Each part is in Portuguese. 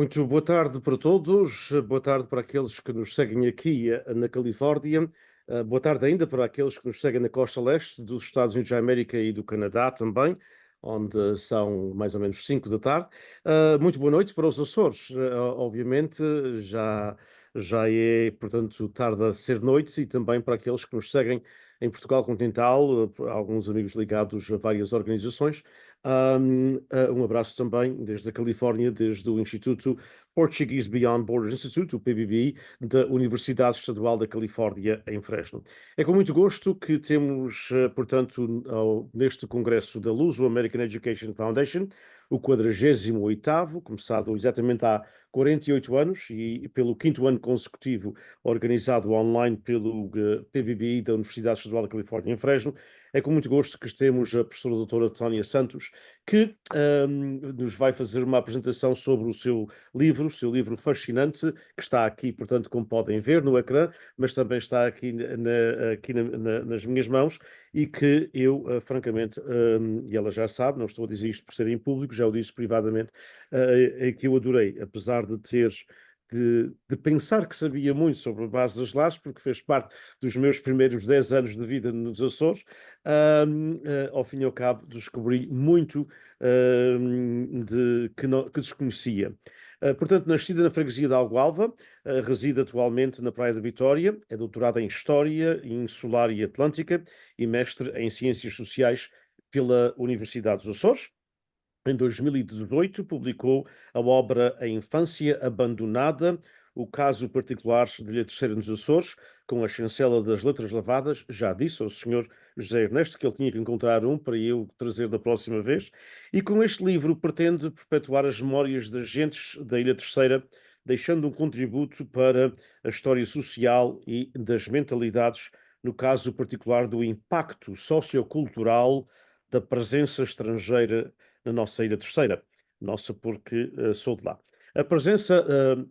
Muito boa tarde para todos, boa tarde para aqueles que nos seguem aqui na Califórnia, boa tarde ainda para aqueles que nos seguem na costa leste dos Estados Unidos da América e do Canadá também, onde são mais ou menos 5 da tarde. Muito boa noite para os Açores, obviamente já é, portanto, tarde a ser noite e também para aqueles que nos seguem em Portugal continental, alguns amigos ligados a várias organizações. Um abraço também desde a Califórnia, desde o Instituto Portuguese Beyond Borders Institute, o PBB, da Universidade Estadual da Califórnia, em Fresno. É com muito gosto que temos, portanto, neste congresso da Luz, o American Education Foundation, o 48º, começado exatamente há 48 anos e pelo 5º ano consecutivo, organizado online pelo PBB da Universidade Estadual da Califórnia, em Fresno. É com muito gosto que temos a professora doutora Tónia Santos, que nos vai fazer uma apresentação sobre o seu livro fascinante, que está aqui, portanto, como podem ver no ecrã, mas também está aqui, nas minhas mãos, e que eu, francamente, e ela já sabe, não estou a dizer isto por ser em público, já o disse privadamente, que eu adorei, apesar de ter de pensar que sabia muito sobre a base das lajes, porque fez parte dos meus primeiros 10 anos de vida nos Açores. Ao fim e ao cabo, descobri muito que desconhecia. Portanto, nascida na freguesia de Algualva, reside atualmente na Praia da Vitória, é doutorada em História Insular e Atlântica e mestre em Ciências Sociais pela Universidade dos Açores. Em 2018, publicou a obra A Infância Abandonada, o caso particular de Ilha Terceira nos Açores, com a chancela das letras lavadas. Já disse ao Sr. José Ernesto que ele tinha que encontrar um para eu trazer da próxima vez. E com este livro pretende perpetuar as memórias das gentes da Ilha Terceira, deixando um contributo para a história social e das mentalidades, no caso particular do impacto sociocultural da presença estrangeira na nossa Ilha Terceira. Nossa, porque sou de lá. A presença,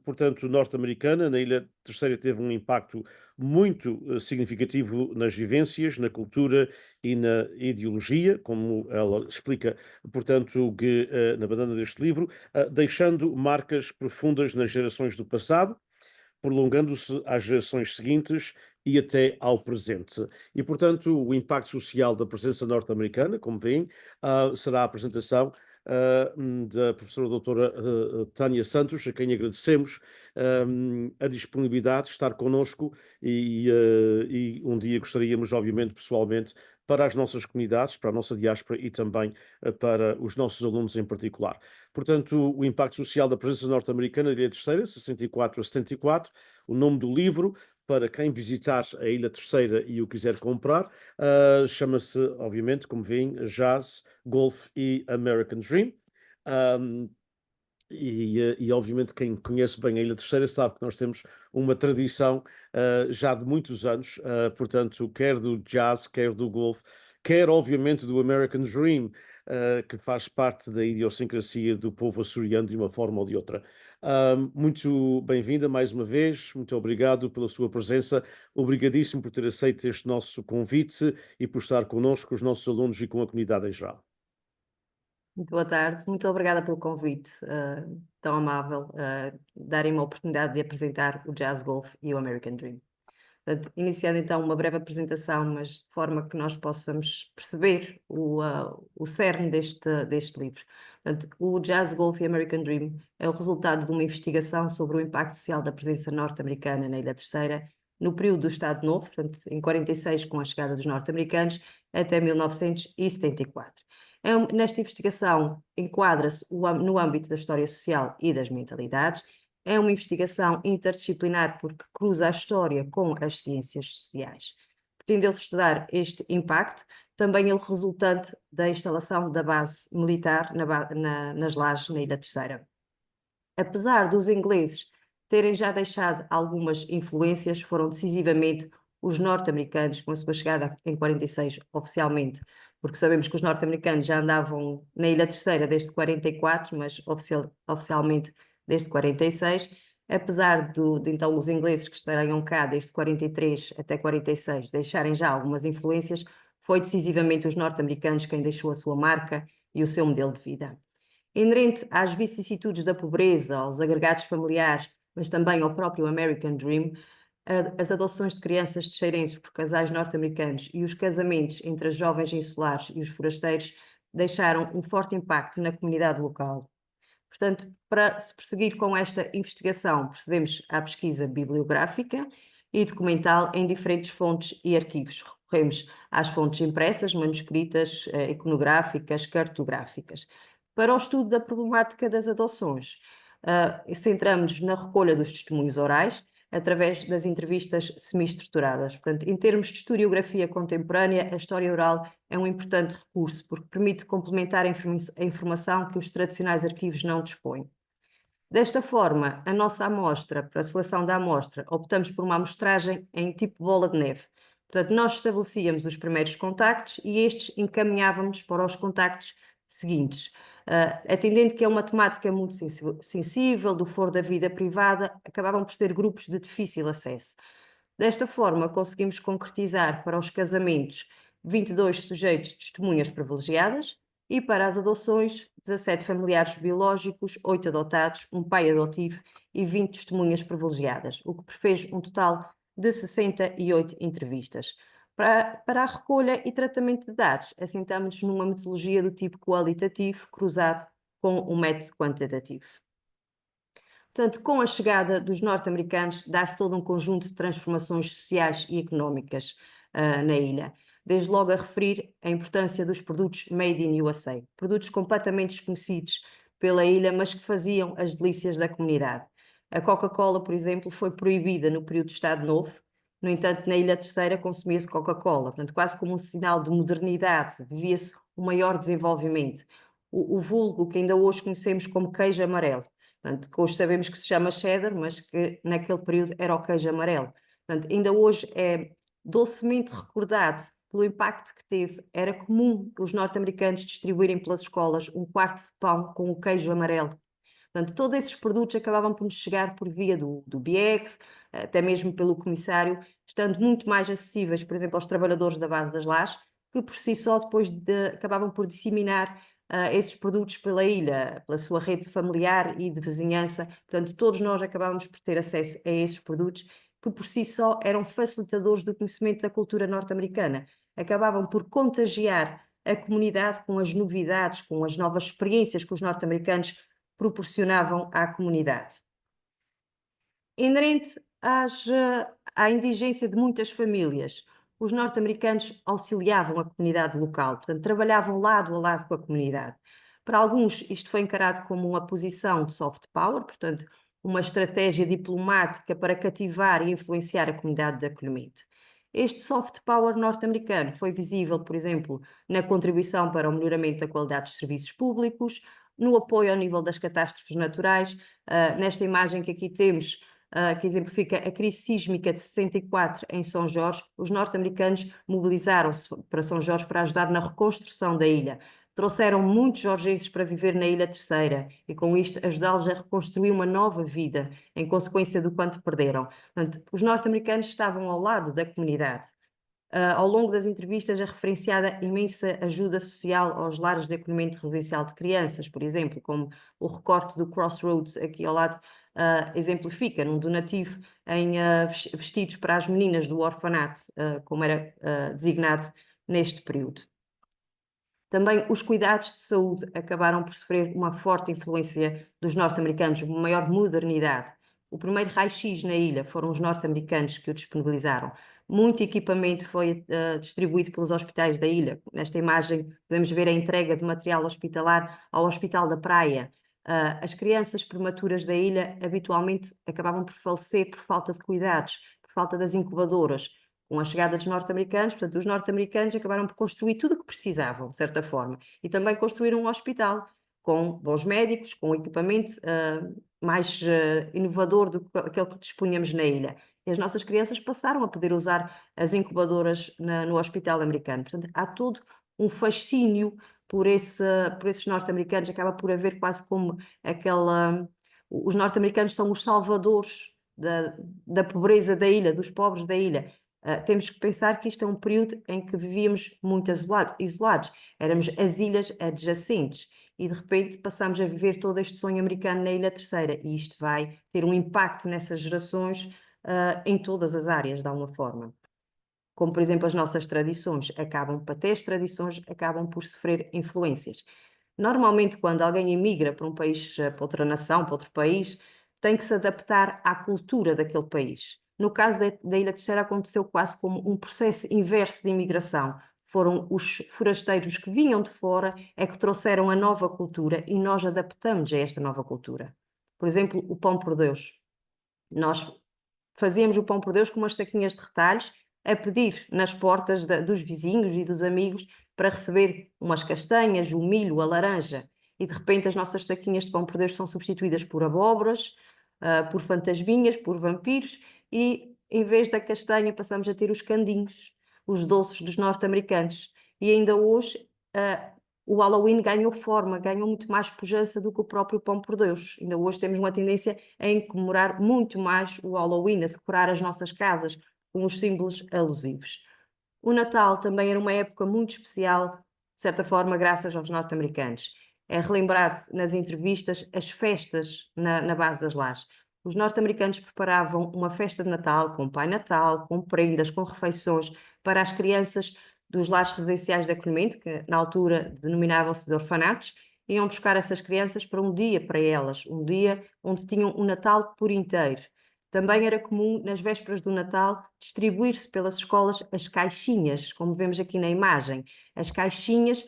portanto, norte-americana na Ilha Terceira teve um impacto muito significativo nas vivências, na cultura e na ideologia, como ela explica, portanto, na banana deste livro, deixando marcas profundas nas gerações do passado, prolongando-se às gerações seguintes e até ao presente. E, portanto, o impacto social da presença norte-americana, como veem, será a apresentação da professora doutora Tânia Santos, a quem agradecemos a disponibilidade de estar connosco e um dia gostaríamos, obviamente, pessoalmente, para as nossas comunidades, para a nossa diáspora e também para os nossos alunos em particular. Portanto, o impacto social da presença norte-americana na Ilha Terceira, 64 a 74, o nome do livro, para quem visitar a Ilha Terceira e o quiser comprar, chama-se, obviamente, como veem, Jazz, Golf e American Dream. Um, obviamente quem conhece bem a Ilha Terceira sabe que nós temos uma tradição já de muitos anos, portanto, quer do jazz, quer do golf, quer obviamente do American Dream, que faz parte da idiosincrasia do povo açoriano de uma forma ou de outra. Muito bem-vinda mais uma vez, muito obrigado pela sua presença, obrigadíssimo por ter aceito este nosso convite e por estar connosco, com os nossos alunos e com a comunidade em geral. Muito boa tarde, muito obrigada pelo convite tão amável, darem-me a oportunidade de apresentar o Jazz Golf e o American Dream. Portanto, iniciando então uma breve apresentação, mas de forma que nós possamos perceber o cerne deste livro. Portanto, o Jazz Golf e American Dream é o resultado de uma investigação sobre o impacto social da presença norte-americana na Ilha Terceira no período do Estado Novo, portanto, em 46, com a chegada dos norte-americanos, até 1974. Nesta investigação enquadra-se no âmbito da história social e das mentalidades. É uma investigação interdisciplinar porque cruza a história com as ciências sociais. Pretendeu-se estudar este impacto, também ele resultante da instalação da base militar nas lajes na Ilha Terceira. Apesar dos ingleses terem já deixado algumas influências, foram decisivamente os norte-americanos, com a sua chegada em 46 oficialmente, porque sabemos que os norte-americanos já andavam na Ilha Terceira desde 44, mas oficialmente desde 46, apesar de então os ingleses que estariam cá desde 43 até 46 deixarem já algumas influências, foi decisivamente os norte-americanos quem deixou a sua marca e o seu modelo de vida. Inerente às vicissitudes da pobreza, aos agregados familiares, mas também ao próprio American Dream, as adoções de crianças descendentes por casais norte-americanos e os casamentos entre as jovens insulares e os forasteiros deixaram um forte impacto na comunidade local. Portanto, para se prosseguir com esta investigação, procedemos à pesquisa bibliográfica e documental em diferentes fontes e arquivos. Recorremos às fontes impressas, manuscritas, iconográficas, cartográficas. Para o estudo da problemática das adoções, centramos-nos na recolha dos testemunhos orais, através das entrevistas semi-estruturadas. Portanto, em termos de historiografia contemporânea, a história oral é um importante recurso, porque permite complementar a informação que os tradicionais arquivos não dispõem. Desta forma, a nossa amostra, para a seleção da amostra, optamos por uma amostragem em tipo bola de neve. Portanto, nós estabelecíamos os primeiros contactos e estes encaminhávamos para os contactos seguintes. Atendendo que é uma temática muito sensível, do foro da vida privada, acabavam por ser grupos de difícil acesso. Desta forma, conseguimos concretizar para os casamentos 22 sujeitos testemunhas privilegiadas e para as adoções 17 familiares biológicos, 8 adotados, um pai adotivo e 20 testemunhas privilegiadas, o que fez um total de 68 entrevistas. Para a recolha e tratamento de dados, assentamos numa metodologia do tipo qualitativo cruzado com um método quantitativo. Portanto, com a chegada dos norte-americanos, dá-se todo um conjunto de transformações sociais e económicas na ilha. Desde logo a referir a importância dos produtos made in USA, produtos completamente desconhecidos pela ilha, mas que faziam as delícias da comunidade. A Coca-Cola, por exemplo, foi proibida no período de Estado Novo. No entanto, na Ilha Terceira consumia-se Coca-Cola, portanto, quase como um sinal de modernidade, vivia-se um maior desenvolvimento. O vulgo que ainda hoje conhecemos como queijo amarelo. Portanto, que hoje sabemos que se chama cheddar, mas que naquele período era o queijo amarelo. Portanto, ainda hoje é docemente recordado pelo impacto que teve. Era comum os norte-americanos distribuírem pelas escolas um quarto de pão com o queijo amarelo. Portanto, todos esses produtos acabavam por nos chegar por via do BX, até mesmo pelo comissário, estando muito mais acessíveis, por exemplo, aos trabalhadores da base das lajes, que por si só depois acabavam por disseminar esses produtos pela ilha, pela sua rede familiar e de vizinhança. Portanto, todos nós acabávamos por ter acesso a esses produtos que por si só eram facilitadores do conhecimento da cultura norte-americana. Acabavam por contagiar a comunidade com as novidades, com as novas experiências que os norte-americanos proporcionavam à comunidade. Inerente à indigência de muitas famílias, os norte-americanos auxiliavam a comunidade local, portanto, trabalhavam lado a lado com a comunidade. Para alguns, isto foi encarado como uma posição de soft power, portanto, uma estratégia diplomática para cativar e influenciar a comunidade de acolhimento. Este soft power norte-americano foi visível, por exemplo, na contribuição para o melhoramento da qualidade dos serviços públicos, no apoio ao nível das catástrofes naturais. Nesta imagem que aqui temos, que exemplifica a crise sísmica de 64 em São Jorge, os norte-americanos mobilizaram-se para São Jorge para ajudar na reconstrução da ilha. Trouxeram muitos jorgenses para viver na Ilha Terceira e, com isto, ajudá-los a reconstruir uma nova vida, em consequência do quanto perderam. Portanto, os norte-americanos estavam ao lado da comunidade. Ao longo das entrevistas é referenciada imensa ajuda social aos lares de acolhimento residencial de crianças, por exemplo, como o recorte do Crossroads aqui ao lado exemplifica, num donativo em vestidos para as meninas do orfanato, como era designado neste período. Também os cuidados de saúde acabaram por sofrer uma forte influência dos norte-americanos, uma maior modernidade. O primeiro raio-x na ilha foram os norte-americanos que o disponibilizaram. Muito equipamento foi distribuído pelos hospitais da ilha. Nesta imagem podemos ver a entrega de material hospitalar ao Hospital da Praia. As crianças prematuras da ilha habitualmente acabavam por falecer por falta de cuidados, por falta das incubadoras. Com a chegada dos norte-americanos, portanto, os norte-americanos acabaram por construir tudo o que precisavam, de certa forma, e também construíram um hospital com bons médicos, com equipamento mais inovador do que aquele que dispunhamos na ilha. E as nossas crianças passaram a poder usar as incubadoras no hospital americano. Portanto, há todo um fascínio por esses norte-americanos, acaba por haver quase como aquela... Os norte-americanos são os salvadores da pobreza da ilha, dos pobres da ilha. Temos que pensar que isto é um período em que vivíamos muito isolados, éramos as ilhas adjacentes e de repente passamos a viver todo este sonho americano na Ilha Terceira, e isto vai ter um impacto nessas gerações em todas as áreas, de alguma forma. Como, por exemplo, as nossas tradições até as tradições acabam por sofrer influências. Normalmente, quando alguém emigra para um país, para outra nação, para outro país, tem que se adaptar à cultura daquele país. No caso da Ilha Terceira, aconteceu quase como um processo inverso de imigração. Foram os forasteiros que vinham de fora é que trouxeram a nova cultura e nós adaptamos a esta nova cultura. Por exemplo, o pão por Deus. Nós fazíamos o pão por Deus com umas saquinhas de retalhos a pedir nas portas dos vizinhos e dos amigos para receber umas castanhas, o milho, a laranja. E de repente as nossas saquinhas de pão por Deus são substituídas por abóboras, por fantasminhas, por vampiros, e em vez da castanha passamos a ter os candinhos, os doces dos norte-americanos. E ainda hoje o Halloween ganhou forma, ganhou muito mais pujança do que o próprio pão por Deus. Ainda hoje temos uma tendência em comemorar muito mais o Halloween, a decorar as nossas casas com os símbolos alusivos. O Natal também era uma época muito especial, de certa forma, graças aos norte-americanos. É relembrado nas entrevistas as festas na base das lajes. Os norte-americanos preparavam uma festa de Natal com Pai Natal, com prendas, com refeições para as crianças dos lares residenciais de acolhimento, que na altura denominavam-se de orfanatos, iam buscar essas crianças para um dia para elas, um dia onde tinham um Natal por inteiro. Também era comum, nas vésperas do Natal, distribuir-se pelas escolas as caixinhas, como vemos aqui na imagem. As caixinhas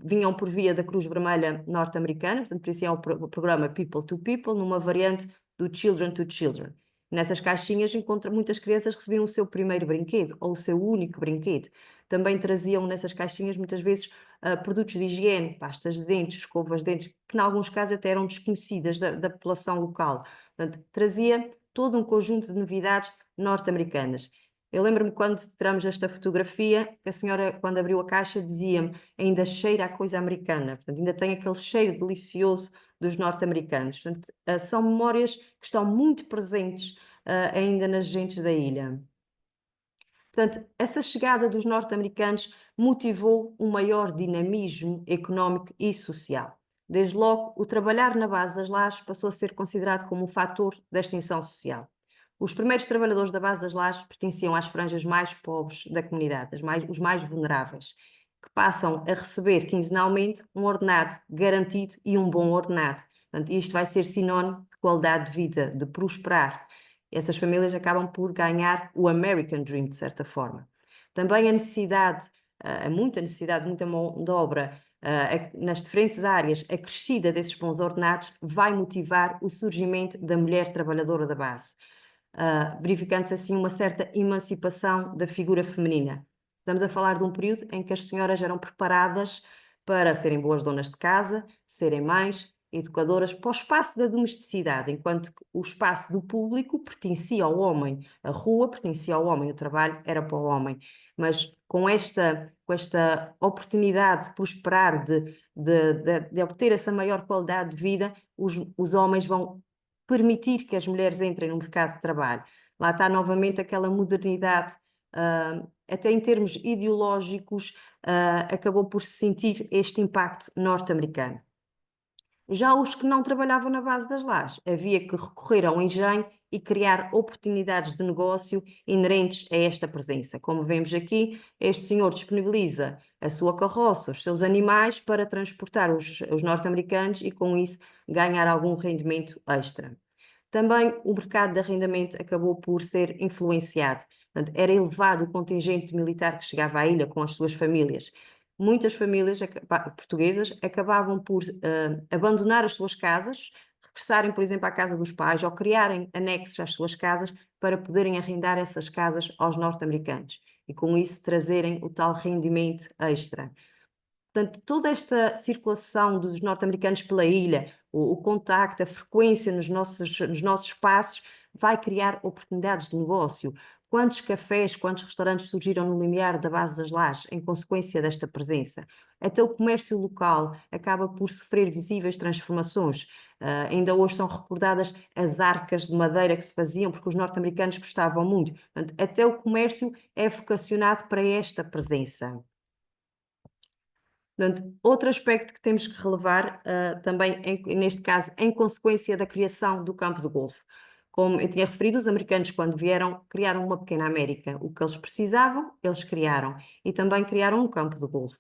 vinham por via da Cruz Vermelha norte-americana, portanto, por isso é o programa People to People, numa variante do Children to Children. Nessas caixinhas, muitas crianças recebiam o seu primeiro brinquedo, ou o seu único brinquedo. Também traziam nessas caixinhas, muitas vezes, produtos de higiene, pastas de dentes, escovas de dentes, que, em alguns casos, até eram desconhecidas da população local. Portanto, trazia todo um conjunto de novidades norte-americanas. Eu lembro-me quando tiramos esta fotografia, que a senhora, quando abriu a caixa, dizia-me: ainda cheira a coisa americana, portanto, ainda tem aquele cheiro delicioso dos norte-americanos. Portanto, são memórias que estão muito presentes ainda nas gentes da ilha. Portanto, essa chegada dos norte-americanos motivou um maior dinamismo económico e social. Desde logo, o trabalhar na base das lajes passou a ser considerado como um fator da ascensão social. Os primeiros trabalhadores da base das lajes pertenciam às franjas mais pobres da comunidade, os mais vulneráveis, que passam a receber quinzenalmente um ordenado garantido e um bom ordenado. Portanto, isto vai ser sinónimo de qualidade de vida, de prosperar. Essas famílias acabam por ganhar o American Dream, de certa forma. Também a necessidade, muita mão de obra nas diferentes áreas, a crescida desses bons ordenados vai motivar o surgimento da mulher trabalhadora da base, verificando-se assim uma certa emancipação da figura feminina. Estamos a falar de um período em que as senhoras eram preparadas para serem boas donas de casa, serem mães, educadoras, para o espaço da domesticidade, enquanto que o espaço do público pertencia ao homem, a rua pertencia ao homem, o trabalho era para o homem. Mas com esta oportunidade de prosperar, de obter essa maior qualidade de vida, os homens vão permitir que as mulheres entrem no mercado de trabalho. Lá está novamente aquela modernidade, até em termos ideológicos, acabou por se sentir este impacto norte-americano. Já os que não trabalhavam na base das lajes, havia que recorrer ao engenho e criar oportunidades de negócio inerentes a esta presença. Como vemos aqui, este senhor disponibiliza a sua carroça, os seus animais, para transportar os norte-americanos e, com isso, ganhar algum rendimento extra. Também o mercado de arrendamento acabou por ser influenciado. Portanto, era elevado o contingente militar que chegava à ilha com as suas famílias. Muitas famílias portuguesas acabavam por abandonar as suas casas, regressarem, por exemplo, à casa dos pais ou criarem anexos às suas casas para poderem arrendar essas casas aos norte-americanos e, com isso, trazerem o tal rendimento extra. Portanto, toda esta circulação dos norte-americanos pela ilha, o contacto, a frequência nos nossos espaços, vai criar oportunidades de negócio. Quantos cafés, quantos restaurantes surgiram no limiar da base das lajes em consequência desta presença? Até o comércio local acaba por sofrer visíveis transformações. Ainda hoje são recordadas as arcas de madeira que se faziam, porque os norte-americanos gostavam muito. Portanto, até o comércio é vocacionado para esta presença. Portanto, outro aspecto que temos que relevar também, neste caso, em consequência da criação do campo de golfe. Como eu tinha referido, os americanos, quando vieram, criaram uma pequena América. O que eles precisavam, eles criaram. E também criaram um campo de golfe.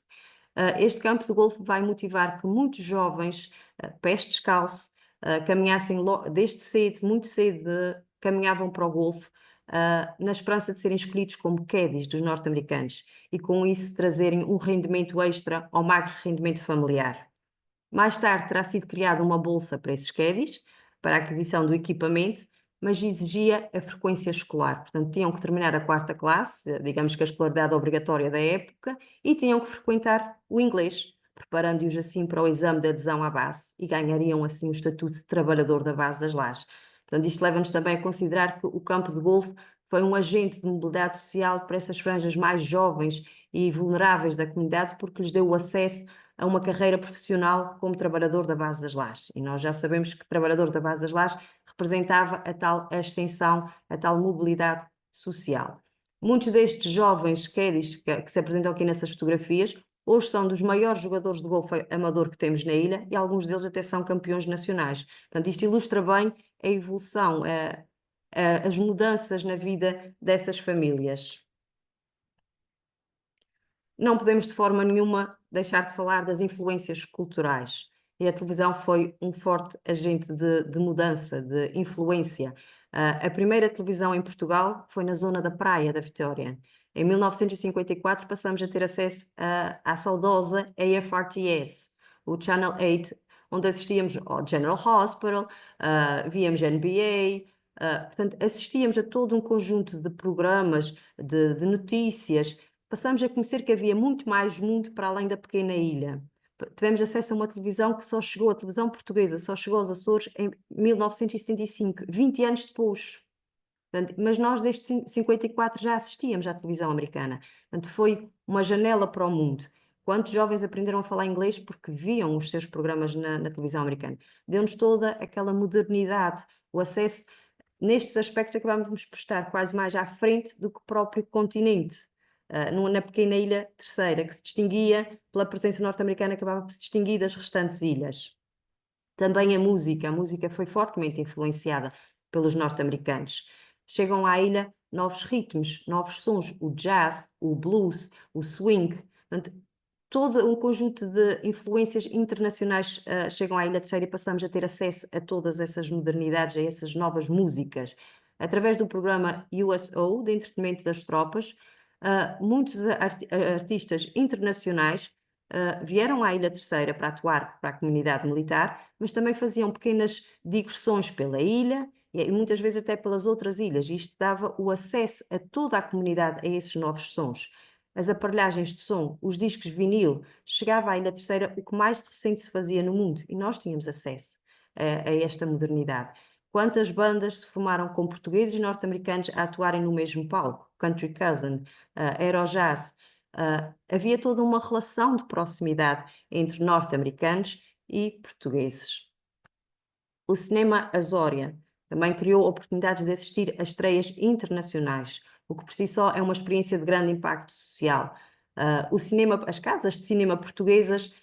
Este campo de golfe vai motivar que muitos jovens, pés descalço, caminhassem desde cedo, muito cedo, caminhavam para o golfe, na esperança de serem escolhidos como caddies dos norte-americanos e com isso trazerem um rendimento extra ao magro rendimento familiar. Mais tarde terá sido criada uma bolsa para esses caddies, para a aquisição do equipamento, mas exigia a frequência escolar. Portanto, tinham que terminar a 4ª classe, digamos que a escolaridade obrigatória da época, e tinham que frequentar o inglês, preparando-os assim para o exame de adesão à base e ganhariam assim o estatuto de trabalhador da base das lajes. Portanto, isto leva-nos também a considerar que o campo de golfe foi um agente de mobilidade social para essas franjas mais jovens e vulneráveis da comunidade, porque lhes deu o acesso a uma carreira profissional como trabalhador da base das lajes. E nós já sabemos que trabalhador da base das lajes representava a tal ascensão, a tal mobilidade social. Muitos destes jovens caddies que se apresentam aqui nessas fotografias, hoje são dos maiores jogadores de golfe amador que temos na ilha e alguns deles até são campeões nacionais. Portanto, isto ilustra bem a evolução, as mudanças na vida dessas famílias. Não podemos de forma nenhuma deixar de falar das influências culturais. E a televisão foi um forte agente de mudança, de influência. A primeira televisão em Portugal foi na zona da Praia da Vitória. Em 1954 passamos a ter acesso à saudosa AFRTS, o Channel 8, onde assistíamos ao General Hospital, víamos NBA, portanto, assistíamos a todo um conjunto de programas, de notícias. Passamos a conhecer que havia muito mais mundo para além da pequena ilha. Tivemos acesso a uma televisão que só chegou, a televisão portuguesa, só chegou aos Açores em 1975, 20 anos depois. Portanto, mas nós desde 54 já assistíamos à televisão americana. Portanto, foi uma janela para o mundo. Quantos jovens aprenderam a falar inglês porque viam os seus programas na televisão americana? Deu-nos toda aquela modernidade, o acesso. Nestes aspectos acabámos por estar quase mais à frente do que o próprio continente. Na pequena ilha terceira, que se distinguia pela presença norte-americana, acabava por se distinguir das restantes ilhas. Também a música foi fortemente influenciada pelos norte-americanos. Chegam à ilha novos ritmos, novos sons, o jazz, o blues, o swing. Portanto, todo um conjunto de influências internacionais chegam à Ilha Terceira e passamos a ter acesso a todas essas modernidades, a essas novas músicas. Através do programa USO, de entretenimento das tropas, muitos artistas internacionais vieram à Ilha Terceira para atuar para a comunidade militar, mas também faziam pequenas digressões pela ilha e muitas vezes até pelas outras ilhas. Isto dava o acesso a toda a comunidade a esses novos sons. As aparelhagens de som, os discos vinil, chegava à Ilha Terceira o que mais recente se fazia no mundo e nós tínhamos acesso a esta modernidade. Quantas bandas se formaram com portugueses e norte-americanos a atuarem no mesmo palco? Country Cousin, Aerojazz. Havia toda uma relação de proximidade entre norte-americanos e portugueses. O cinema Azória também criou oportunidades de assistir a estreias internacionais, o que por si só é uma experiência de grande impacto social. As casas de cinema portuguesas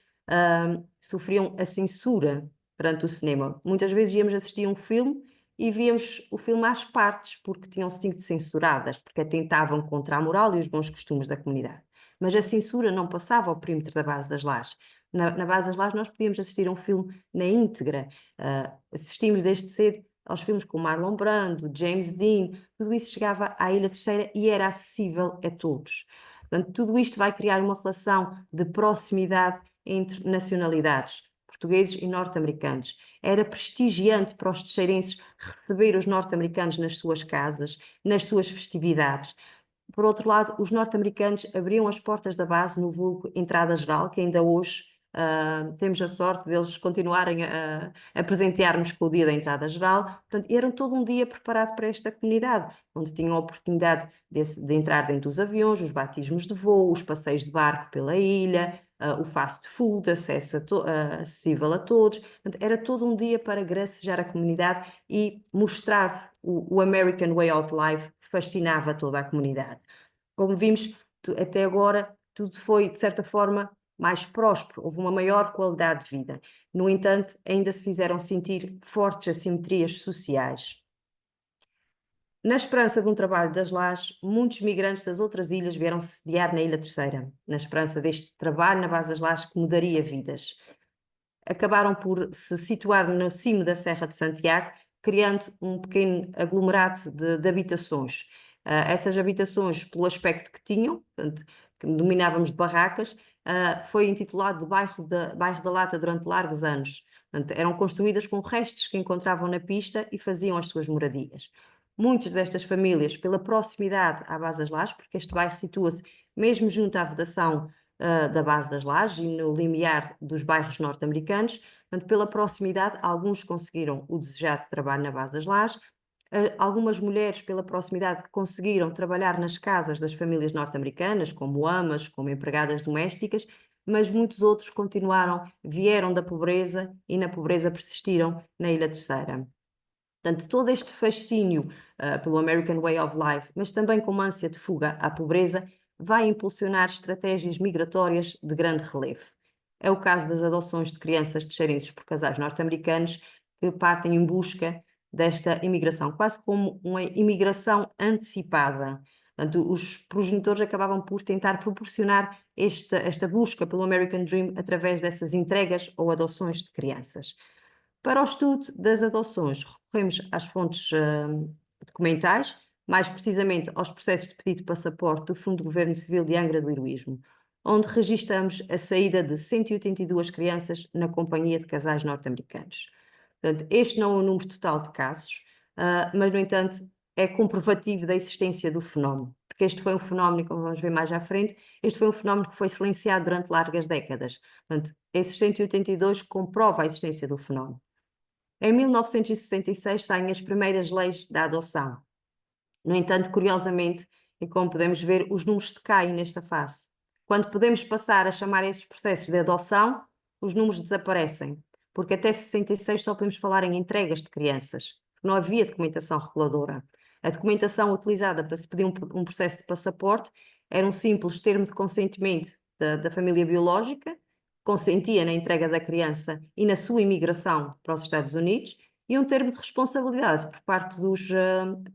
sofriam a censura perante o cinema. Muitas vezes íamos assistir um filme e víamos o filme às partes, porque tinham sido censuradas, porque atentavam contra a moral e os bons costumes da comunidade. Mas a censura não passava ao perímetro da Base das Lajes. Na Base das Lajes nós podíamos assistir a um filme na íntegra. Assistimos desde cedo aos filmes com Marlon Brando, James Dean, tudo isso chegava à Ilha Terceira e era acessível a todos. Portanto, tudo isto vai criar uma relação de proximidade entre nacionalidades, portugueses e norte-americanos. Era prestigiante para os terceirenses receber os norte-americanos nas suas casas, nas suas festividades. Por outro lado, os norte-americanos abriam as portas da base no vulgo Entrada Geral, que ainda hoje temos a sorte deles continuarem a presentear-nos com o dia da entrada geral. Portanto, era todo um dia preparado para esta comunidade, onde tinham a oportunidade de entrar dentro dos aviões, os batismos de voo, os passeios de barco pela ilha, o fast food, acesso acessível a todos. Portanto, era todo um dia para gracejar a comunidade e mostrar o American Way of Life que fascinava toda a comunidade. Como vimos, até agora, tudo foi, de certa forma, mais próspero, houve uma maior qualidade de vida. No entanto, ainda se fizeram sentir fortes assimetrias sociais. Na esperança de um trabalho das lajes, muitos migrantes das outras ilhas vieram sediar na Ilha Terceira, na esperança deste trabalho na base das lajes que mudaria vidas. Acabaram por se situar no cimo da Serra de Santiago, criando um pequeno aglomerado de habitações. Essas habitações, pelo aspecto que tinham, portanto, que dominávamos de barracas, foi intitulado de Bairro da Lata durante largos anos. Portanto, eram construídas com restos que encontravam na pista e faziam as suas moradias. Muitas destas famílias, pela proximidade à base das lajes, porque este bairro situa-se mesmo junto à vedação da base das lajes e no limiar dos bairros norte-americanos, portanto, pela proximidade, alguns conseguiram o desejado trabalho na base das lajes, algumas mulheres, pela proximidade, conseguiram trabalhar nas casas das famílias norte-americanas, como amas, como empregadas domésticas, mas muitos outros vieram da pobreza e na pobreza persistiram na Ilha Terceira. Portanto, todo este fascínio pelo American Way of Life, mas também com uma ânsia de fuga à pobreza, vai impulsionar estratégias migratórias de grande relevo. É o caso das adoções de crianças descendentes por casais norte-americanos que partem em busca desta imigração, quase como uma imigração antecipada. Portanto, os progenitores acabavam por tentar proporcionar esta busca pelo American Dream através dessas entregas ou adoções de crianças. Para o estudo das adoções, recorremos às fontes documentais, mais precisamente aos processos de pedido de passaporte do Fundo de Governo Civil de Angra do Heroísmo, onde registamos a saída de 182 crianças na companhia de casais norte-americanos. Portanto, este não é o número total de casos, mas, no entanto, é comprovativo da existência do fenómeno, porque este foi um fenómeno, como vamos ver mais à frente, este foi um fenómeno que foi silenciado durante largas décadas. Portanto, esses 182 comprova a existência do fenómeno. Em 1966 saem as primeiras leis da adoção. No entanto, curiosamente, e como podemos ver, os números decaem nesta fase. Quando podemos passar a chamar esses processos de adoção, os números desaparecem, porque até 66 só podemos falar em entregas de crianças. Não havia documentação reguladora. A documentação utilizada para se pedir um processo de passaporte era um simples termo de consentimento da família biológica, consentia na entrega da criança e na sua imigração para os Estados Unidos, e um termo de responsabilidade por parte dos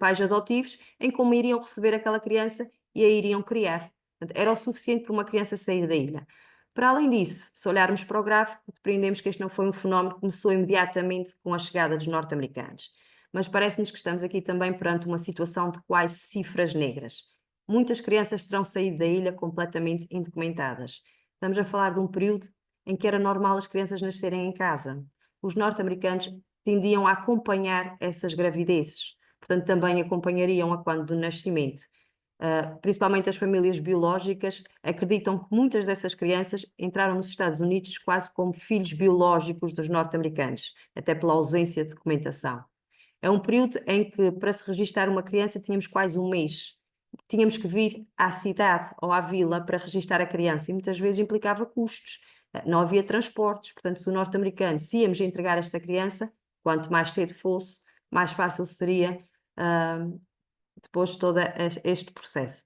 pais adotivos em como iriam receber aquela criança e a iriam criar. Portanto, era o suficiente para uma criança sair da ilha. Para além disso, se olharmos para o gráfico, depreendemos que este não foi um fenómeno que começou imediatamente com a chegada dos norte-americanos. Mas parece-nos que estamos aqui também perante uma situação de quase cifras negras. Muitas crianças terão saído da ilha completamente indocumentadas. Estamos a falar de um período em que era normal as crianças nascerem em casa. Os norte-americanos tendiam a acompanhar essas gravidezes, portanto também acompanhariam a quando do nascimento. Principalmente as famílias biológicas acreditam que muitas dessas crianças entraram nos Estados Unidos quase como filhos biológicos dos norte-americanos, até pela ausência de documentação. É um período em que, para se registar uma criança, tínhamos quase um mês. Tínhamos que vir à cidade ou à vila para registar a criança e muitas vezes implicava custos. Não havia transportes, portanto, se o norte-americano, se íamos entregar esta criança, quanto mais cedo fosse, mais fácil seria depois todo este processo.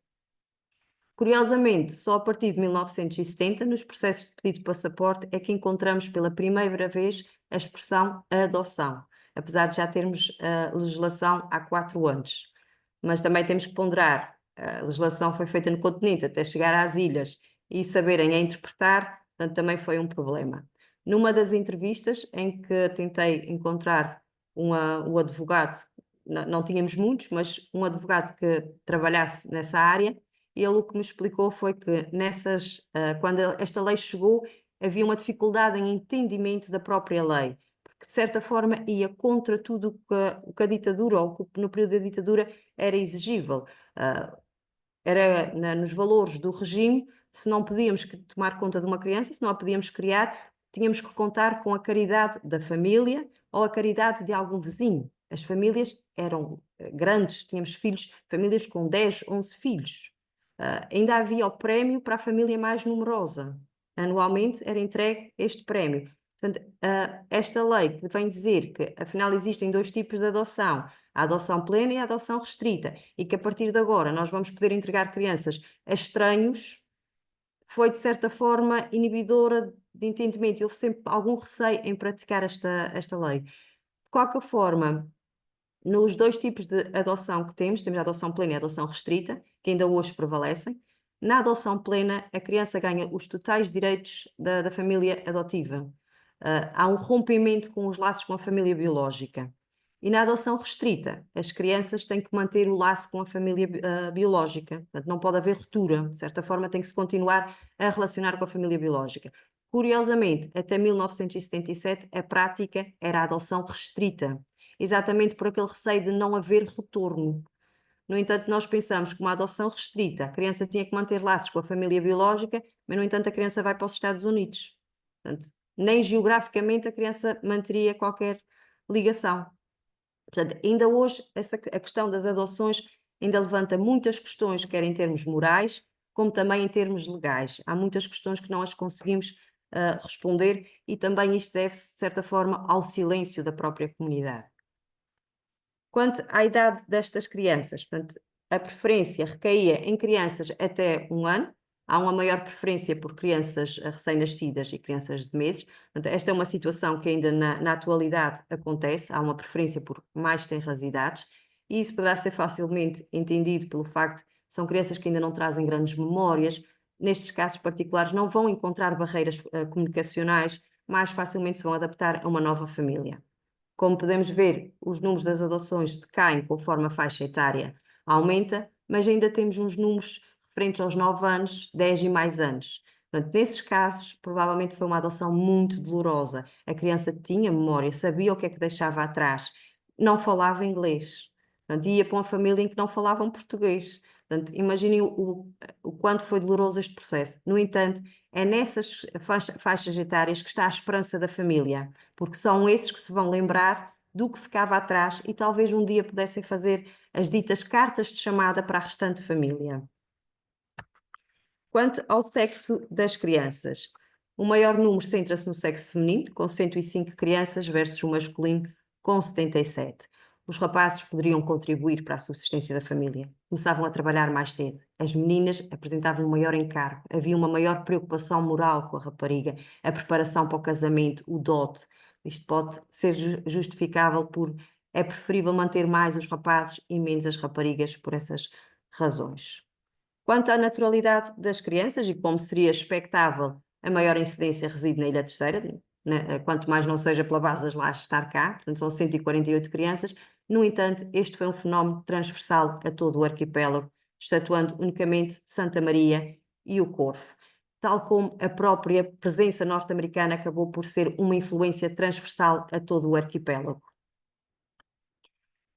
Curiosamente, só a partir de 1970, nos processos de pedido de passaporte, é que encontramos pela primeira vez a expressão adoção, apesar de já termos a legislação há 4 anos. Mas também temos que ponderar, a legislação foi feita no continente até chegar às ilhas e saberem a interpretar, portanto, também foi um problema. Numa das entrevistas em que tentei encontrar o advogado, não tínhamos muitos, mas um advogado que trabalhasse nessa área, ele o que me explicou foi que quando esta lei chegou, havia uma dificuldade em entendimento da própria lei, porque de certa forma ia contra tudo o que a ditadura, ou que no período da ditadura era exigível. Era nos valores do regime, se não podíamos tomar conta de uma criança, se não a podíamos criar, tínhamos que contar com a caridade da família ou a caridade de algum vizinho. As famílias eram grandes, tínhamos famílias com 10, 11 filhos. Ainda havia o prémio para a família mais numerosa. Anualmente era entregue este prémio. Portanto, esta lei que vem dizer que, afinal, existem 2 tipos de adoção, a adoção plena e a adoção restrita, e que a partir de agora nós vamos poder entregar crianças a estranhos, foi, de certa forma, inibidora de entendimento. Houve sempre algum receio em praticar esta lei. De qualquer forma, nos dois tipos de adoção que temos a adoção plena e a adoção restrita, que ainda hoje prevalecem. Na adoção plena, a criança ganha os totais direitos da família adotiva. Há um rompimento com os laços com a família biológica. E na adoção restrita, as crianças têm que manter o laço com a família biológica. Portanto, não pode haver ruptura. De certa forma, tem que se continuar a relacionar com a família biológica. Curiosamente, até 1977, a prática era a adoção restrita, exatamente por aquele receio de não haver retorno. No entanto, nós pensamos que uma adoção restrita, a criança tinha que manter laços com a família biológica, mas, no entanto, a criança vai para os Estados Unidos. Portanto, nem geograficamente a criança manteria qualquer ligação. Portanto, ainda hoje, a questão das adoções ainda levanta muitas questões, quer em termos morais, como também em termos legais. Há muitas questões que não as conseguimos responder e também isto deve-se, de certa forma, ao silêncio da própria comunidade. Quanto à idade destas crianças, portanto, a preferência recaía em crianças até 1 ano. Há uma maior preferência por crianças recém-nascidas e crianças de meses. Portanto, esta é uma situação que ainda na atualidade acontece. Há uma preferência por mais tenras idades. E isso poderá ser facilmente entendido pelo facto de são crianças que ainda não trazem grandes memórias. Nestes casos particulares não vão encontrar barreiras comunicacionais, mais facilmente se vão adaptar a uma nova família. Como podemos ver, os números das adoções decaem conforme a faixa etária aumenta, mas ainda temos uns números referentes aos 9 anos, 10 e mais anos. Portanto, nesses casos, provavelmente foi uma adoção muito dolorosa. A criança tinha memória, sabia o que é que deixava atrás, não falava inglês. Portanto, ia para uma família em que não falavam português. Portanto, imaginem o quanto foi doloroso este processo. No entanto, é nessas faixas etárias que está a esperança da família, porque são esses que se vão lembrar do que ficava atrás e talvez um dia pudessem fazer as ditas cartas de chamada para a restante família. Quanto ao sexo das crianças, o maior número centra-se no sexo feminino, com 105 crianças, versus o masculino, com 77. Os rapazes poderiam contribuir para a subsistência da família. Começavam a trabalhar mais cedo. As meninas apresentavam um maior encargo. Havia uma maior preocupação moral com a rapariga, a preparação para o casamento, o dote. Isto pode ser justificável por é preferível manter mais os rapazes e menos as raparigas por essas razões. Quanto à naturalidade das crianças, e como seria expectável, a maior incidência reside na Ilha Terceira, quanto mais não seja pela base das lajes estar cá, portanto são 148 crianças. No entanto, este foi um fenómeno transversal a todo o arquipélago, excetuando unicamente Santa Maria e o Corvo, tal como a própria presença norte-americana acabou por ser uma influência transversal a todo o arquipélago.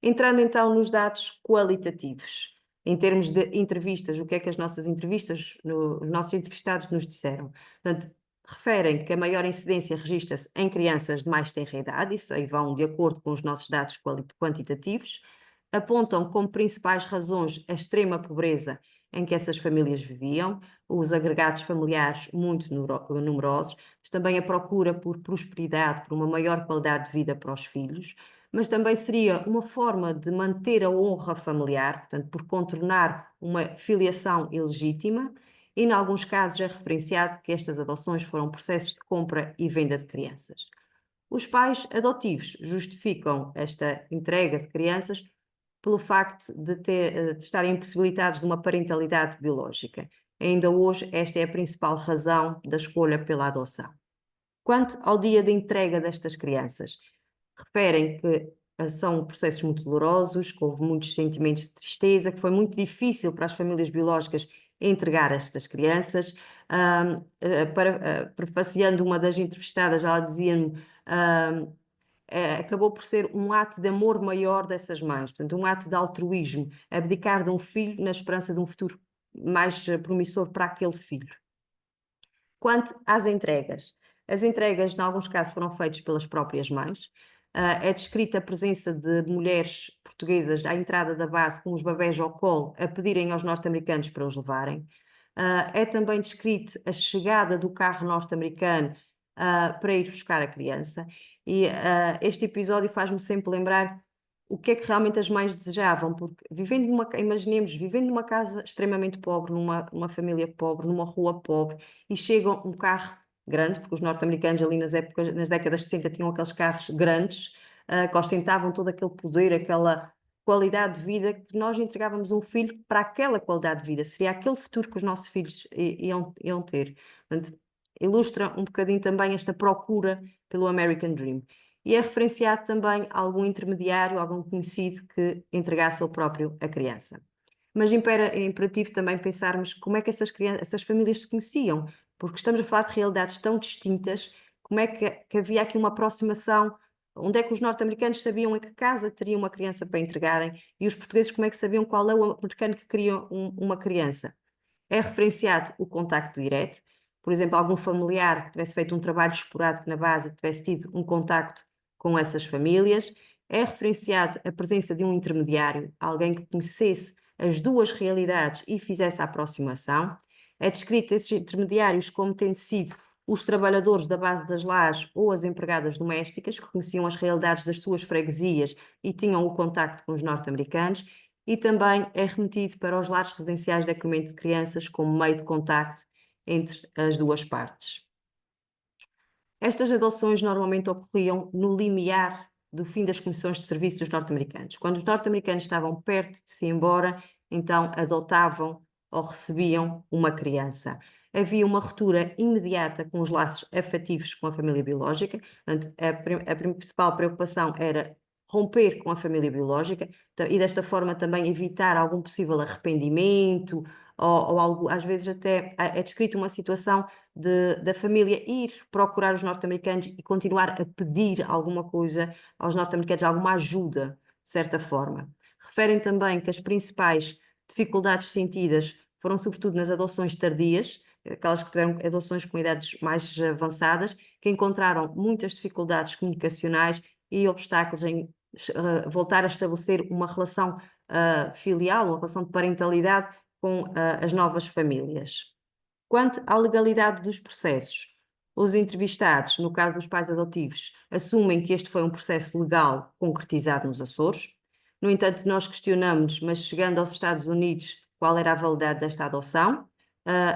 Entrando então nos dados qualitativos. Em termos de entrevistas, o que é que as nossas entrevistas, os nossos entrevistados nos disseram? Portanto, referem que a maior incidência registra-se em crianças de mais tenra idade, isso aí vão de acordo com os nossos dados quantitativos, apontam como principais razões a extrema pobreza em que essas famílias viviam, os agregados familiares muito numerosos, mas também a procura por prosperidade, por uma maior qualidade de vida para os filhos, mas também seria uma forma de manter a honra familiar, portanto, por contornar uma filiação ilegítima, e, em alguns casos, é referenciado que estas adoções foram processos de compra e venda de crianças. Os pais adotivos justificam esta entrega de crianças pelo facto de estarem impossibilitados de uma parentalidade biológica. Ainda hoje, esta é a principal razão da escolha pela adoção. Quanto ao dia de entrega destas crianças, referem que são processos muito dolorosos, que houve muitos sentimentos de tristeza, que foi muito difícil para as famílias biológicas entregar estas crianças. Prefaciando uma das entrevistadas, ela dizia-me acabou por ser um ato de amor maior dessas mães, portanto, um ato de altruísmo, abdicar de um filho na esperança de um futuro mais promissor para aquele filho. Quanto às entregas, as entregas, em alguns casos, foram feitas pelas próprias mães. É descrita a presença de mulheres portuguesas à entrada da base com os bebés ao colo a pedirem aos norte-americanos para os levarem. É também descrita a chegada do carro norte-americano para ir buscar a criança. E este episódio faz-me sempre lembrar o que é que realmente as mães desejavam, porque imaginemos, vivendo numa casa extremamente pobre, numa família pobre, numa rua pobre, e chega um carro grande, porque os norte-americanos ali nas décadas de 60 tinham aqueles carros grandes, que ostentavam todo aquele poder, aquela qualidade de vida, que nós entregávamos um filho para aquela qualidade de vida, seria aquele futuro que os nossos filhos iam ter. Portanto, ilustra um bocadinho também esta procura pelo American Dream. E é referenciado também algum intermediário, algum conhecido que entregasse ele próprio a criança. Mas é imperativo também pensarmos como é que essas famílias se conheciam, porque estamos a falar de realidades tão distintas, como é que havia aqui uma aproximação, onde é que os norte-americanos sabiam em que casa teriam uma criança para entregarem, e os portugueses como é que sabiam qual é o americano que queria uma criança. É referenciado o contacto direto, por exemplo, algum familiar que tivesse feito um trabalho esporádico na base, tivesse tido um contacto com essas famílias. É referenciado a presença de um intermediário, alguém que conhecesse as duas realidades e fizesse a aproximação. É descrito esses intermediários como tendo sido os trabalhadores da base das lajes ou as empregadas domésticas, que conheciam as realidades das suas freguesias e tinham o contacto com os norte-americanos, e também é remetido para os lares residenciais de acolhimento de crianças como meio de contacto entre as duas partes. Estas adoções normalmente ocorriam no limiar do fim das comissões de serviço dos norte-americanos. Quando os norte-americanos estavam perto de se ir embora, então adotavam ou recebiam uma criança. Havia uma ruptura imediata com os laços afetivos com a família biológica. Portanto, a principal preocupação era romper com a família biológica e desta forma também evitar algum possível arrependimento ou algo, às vezes até é descrito uma situação da família ir procurar os norte-americanos e continuar a pedir alguma coisa aos norte-americanos, alguma ajuda, de certa forma. Referem também que as principais dificuldades sentidas foram sobretudo nas adoções tardias, aquelas que tiveram adoções com idades mais avançadas, que encontraram muitas dificuldades comunicacionais e obstáculos em voltar a estabelecer uma relação filial, uma relação de parentalidade com as novas famílias. Quanto à legalidade dos processos, os entrevistados, no caso dos pais adotivos, assumem que este foi um processo legal concretizado nos Açores. No entanto, nós questionamos, mas chegando aos Estados Unidos, qual era a validade desta adoção.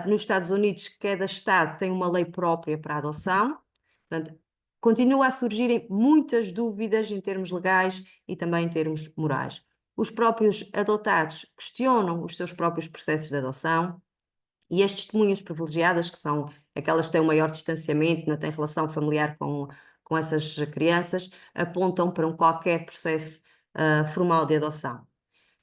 Nos Estados Unidos, cada estado tem uma lei própria para a adoção. Portanto, continua a surgirem muitas dúvidas em termos legais e também em termos morais. Os próprios adotados questionam os seus próprios processos de adoção. E as testemunhas privilegiadas, que são aquelas que têm um maior distanciamento, não têm relação familiar com essas crianças, apontam para qualquer processo formal de adoção.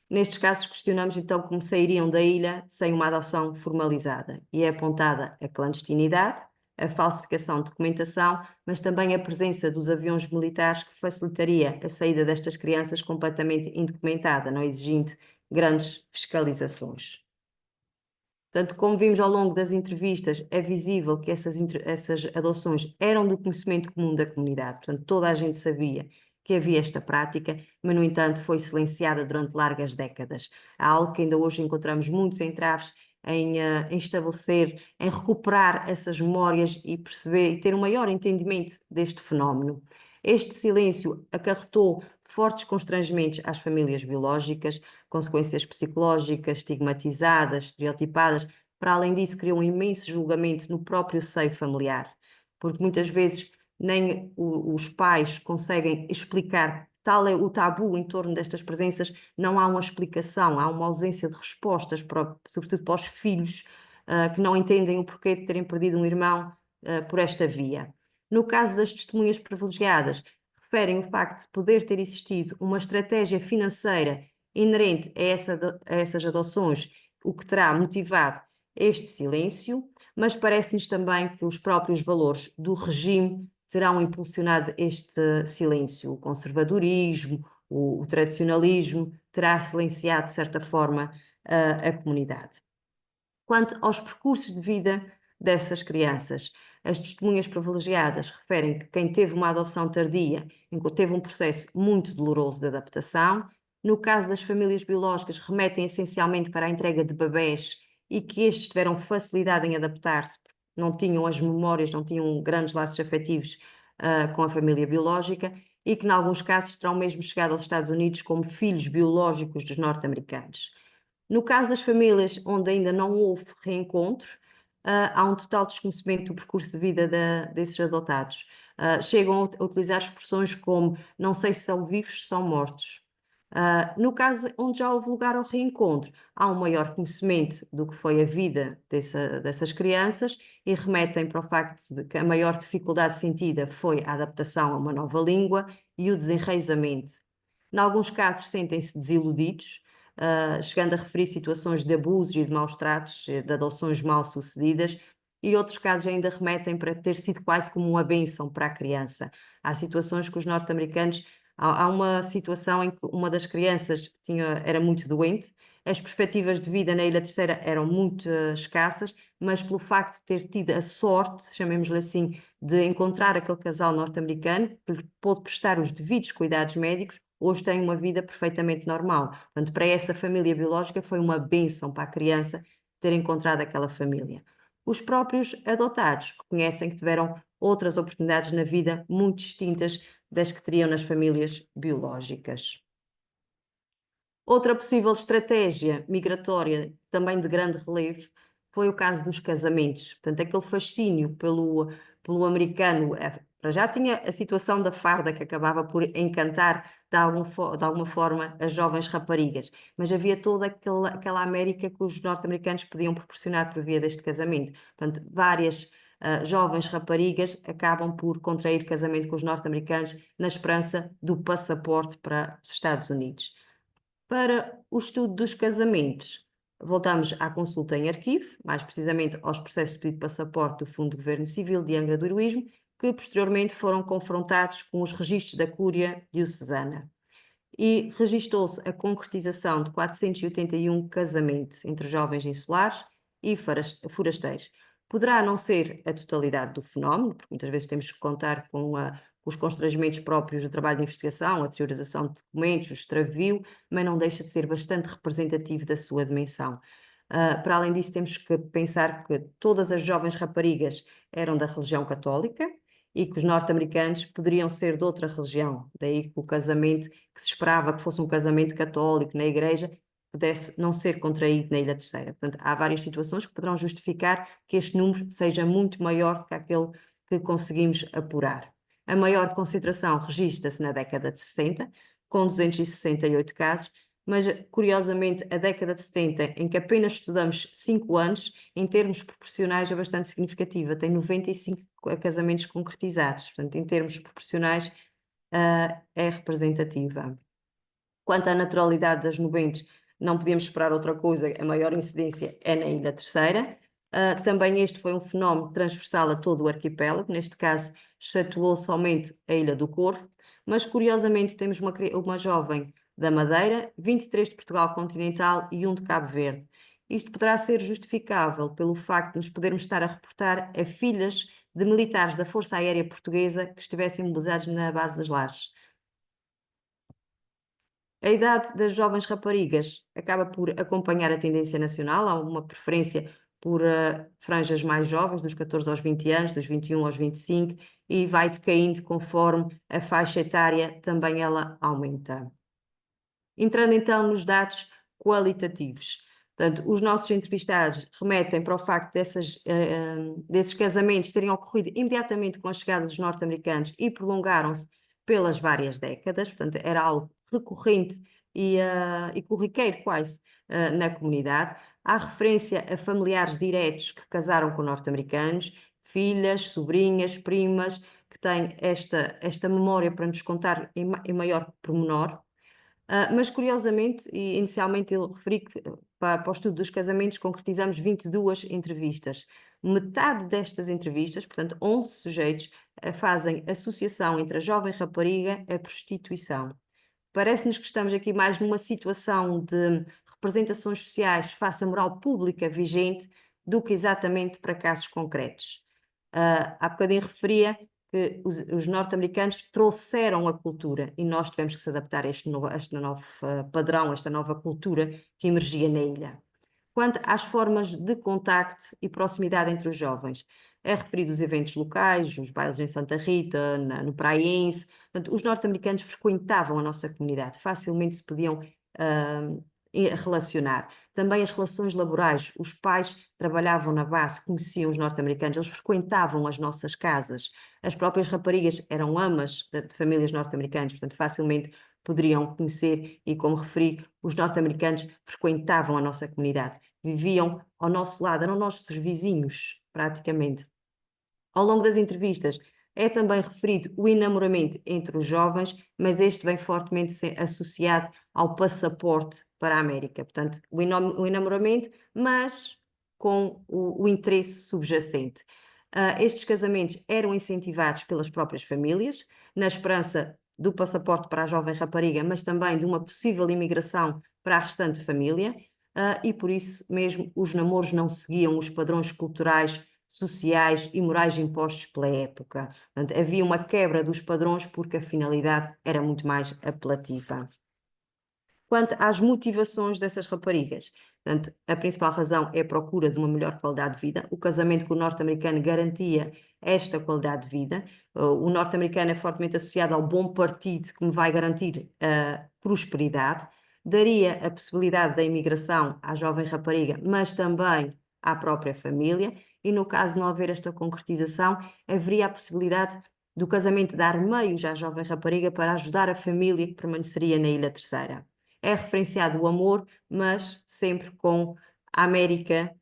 Nestes casos, questionamos então como sairiam da ilha sem uma adoção formalizada. E é apontada a clandestinidade, a falsificação de documentação, mas também a presença dos aviões militares que facilitaria a saída destas crianças completamente indocumentada, não exigindo grandes fiscalizações. Portanto, como vimos ao longo das entrevistas, é visível que essas adoções eram do conhecimento comum da comunidade. Portanto, toda a gente sabia que havia esta prática, mas, no entanto, foi silenciada durante largas décadas. Há algo que ainda hoje encontramos muitos entraves em estabelecer, em recuperar essas memórias e perceber e ter um maior entendimento deste fenómeno. Este silêncio acarretou fortes constrangimentos às famílias biológicas, consequências psicológicas, estigmatizadas, estereotipadas. Para além disso, criou um imenso julgamento no próprio seio familiar, porque muitas vezes nem os pais conseguem explicar, tal é o tabu em torno destas presenças, não há uma explicação, há uma ausência de respostas, sobretudo para os filhos, que não entendem o porquê de terem perdido um irmão por esta via. No caso das testemunhas privilegiadas, referem o facto de poder ter existido uma estratégia financeira inerente a essas adoções, o que terá motivado este silêncio, mas parece-nos também que os próprios valores do regime terão impulsionado este silêncio. O conservadorismo, o tradicionalismo terá silenciado, de certa forma, a comunidade. Quanto aos percursos de vida dessas crianças, as testemunhas privilegiadas referem que quem teve uma adoção tardia teve um processo muito doloroso de adaptação. No caso das famílias biológicas, remetem essencialmente para a entrega de bebés e que estes tiveram facilidade em adaptar-se, não tinham as memórias, não tinham grandes laços afetivos com a família biológica. e que, em alguns casos, terão mesmo chegado aos Estados Unidos como filhos biológicos dos norte-americanos. No caso das famílias onde ainda não houve reencontro, há um total desconhecimento do percurso de vida desses adotados. Chegam a utilizar expressões como não sei se são vivos, se são mortos. No caso onde já houve lugar ao reencontro, há um maior conhecimento do que foi a vida dessas crianças e remetem para o facto de que a maior dificuldade sentida foi a adaptação a uma nova língua e o desenraizamento. Em alguns casos sentem-se desiludidos, chegando a referir situações de abusos e de maus tratos, de adoções mal sucedidas, e outros casos ainda remetem para ter sido quase como uma bênção para a criança. Há situações que os norte-americanos. Há uma situação em que uma das crianças era muito doente, as perspectivas de vida na Ilha Terceira eram muito escassas, mas pelo facto de ter tido a sorte, chamemos-lhe assim, de encontrar aquele casal norte-americano que lhe pôde prestar os devidos cuidados médicos, hoje tem uma vida perfeitamente normal. Portanto, para essa família biológica foi uma bênção para a criança ter encontrado aquela família. Os próprios adotados reconhecem que tiveram outras oportunidades na vida muito distintas das que teriam nas famílias biológicas. Outra possível estratégia migratória, também de grande relevo, foi o caso dos casamentos. Portanto, aquele fascínio pelo americano, já tinha a situação da farda que acabava por encantar de alguma forma as jovens raparigas, mas havia toda aquela América que os norte-americanos podiam proporcionar por via deste casamento. Portanto, várias jovens raparigas acabam por contrair casamento com os norte-americanos na esperança do passaporte para os Estados Unidos. Para o estudo dos casamentos, voltamos à consulta em arquivo, mais precisamente aos processos de pedido de passaporte do Fundo de Governo Civil de Angra do Heroísmo, que posteriormente foram confrontados com os registros da Cúria Diocesana. E registou-se a concretização de 481 casamentos entre jovens insulares e forasteiros. Poderá não ser a totalidade do fenómeno, porque muitas vezes temos que contar com os constrangimentos próprios do trabalho de investigação, a teorização de documentos, o extravio, mas não deixa de ser bastante representativo da sua dimensão. Para além disso, temos que pensar que todas as jovens raparigas eram da religião católica e que os norte-americanos poderiam ser de outra religião, daí que o casamento, que se esperava que fosse um casamento católico na igreja, pudesse não ser contraído na Ilha Terceira. Portanto, há várias situações que poderão justificar que este número seja muito maior do que aquele que conseguimos apurar. A maior concentração registra-se na década de 60, com 268 casos, mas curiosamente a década de 70, em que apenas estudamos 5 anos, em termos proporcionais é bastante significativa, tem 95 casamentos concretizados, portanto em termos proporcionais é representativa. Quanto à naturalidade das nubentes, não podíamos esperar outra coisa, a maior incidência é na Ilha Terceira. Também este foi um fenómeno transversal a todo o arquipélago, neste caso excetuou somente a Ilha do Corvo, mas curiosamente temos uma jovem da Madeira, 23 de Portugal continental e 1 de Cabo Verde. Isto poderá ser justificável pelo facto de nos podermos estar a reportar a filhas de militares da Força Aérea Portuguesa que estivessem mobilizados na base das Lajes. A idade das jovens raparigas acaba por acompanhar a tendência nacional, há uma preferência por franjas mais jovens, dos 14 aos 20 anos, dos 21 aos 25, e vai decaindo conforme a faixa etária também ela aumenta. Entrando então nos dados qualitativos. Portanto, os nossos entrevistados remetem para o facto desses casamentos terem ocorrido imediatamente com a chegada dos norte-americanos e prolongaram-se pelas várias décadas, portanto, era algo recorrente e corriqueiro quase na comunidade. Há referência a familiares diretos que casaram com norte-americanos, filhas, sobrinhas, primas, que têm esta memória para nos contar em maior pormenor. Mas curiosamente, e inicialmente eu referi que para o estudo dos casamentos concretizamos 22 entrevistas. Metade destas entrevistas, portanto 11 sujeitos, fazem associação entre a jovem rapariga e a prostituição. Parece-nos que estamos aqui mais numa situação de representações sociais face à moral pública vigente do que exatamente para casos concretos. Há bocadinho referia que os norte-americanos trouxeram a cultura e nós tivemos que se adaptar a este novo padrão, esta nova cultura que emergia na ilha. Quanto às formas de contacto e proximidade entre os jovens, É referido os eventos locais, os bailes em Santa Rita, no Praiense. Portanto, os norte-americanos frequentavam a nossa comunidade, facilmente se podiam relacionar. Também as relações laborais, os pais trabalhavam na base, conheciam os norte-americanos, eles frequentavam as nossas casas. As próprias raparigas eram amas de famílias norte-americanas, portanto, facilmente poderiam conhecer e, como referi, os norte-americanos frequentavam a nossa comunidade, viviam ao nosso lado, eram nossos vizinhos, praticamente. Ao longo das entrevistas é também referido o enamoramento entre os jovens, mas este vem fortemente associado ao passaporte para a América. Portanto, o enamoramento, mas com o interesse subjacente. Estes casamentos eram incentivados pelas próprias famílias, na esperança do passaporte para a jovem rapariga, mas também de uma possível imigração para a restante família, e por isso mesmo os namoros não seguiam os padrões culturais, sociais e morais impostos pela época. Portanto, havia uma quebra dos padrões porque a finalidade era muito mais apelativa. Quanto às motivações dessas raparigas, portanto, a principal razão é a procura de uma melhor qualidade de vida. O casamento com o norte-americano garantia esta qualidade de vida. O norte-americano é fortemente associado ao bom partido que me vai garantir a prosperidade. Daria a possibilidade da imigração à jovem rapariga, mas também à própria família. E no caso de não haver esta concretização, haveria a possibilidade do casamento dar meios à jovem rapariga para ajudar a família que permaneceria na Ilha Terceira. É referenciado o amor, mas sempre com a América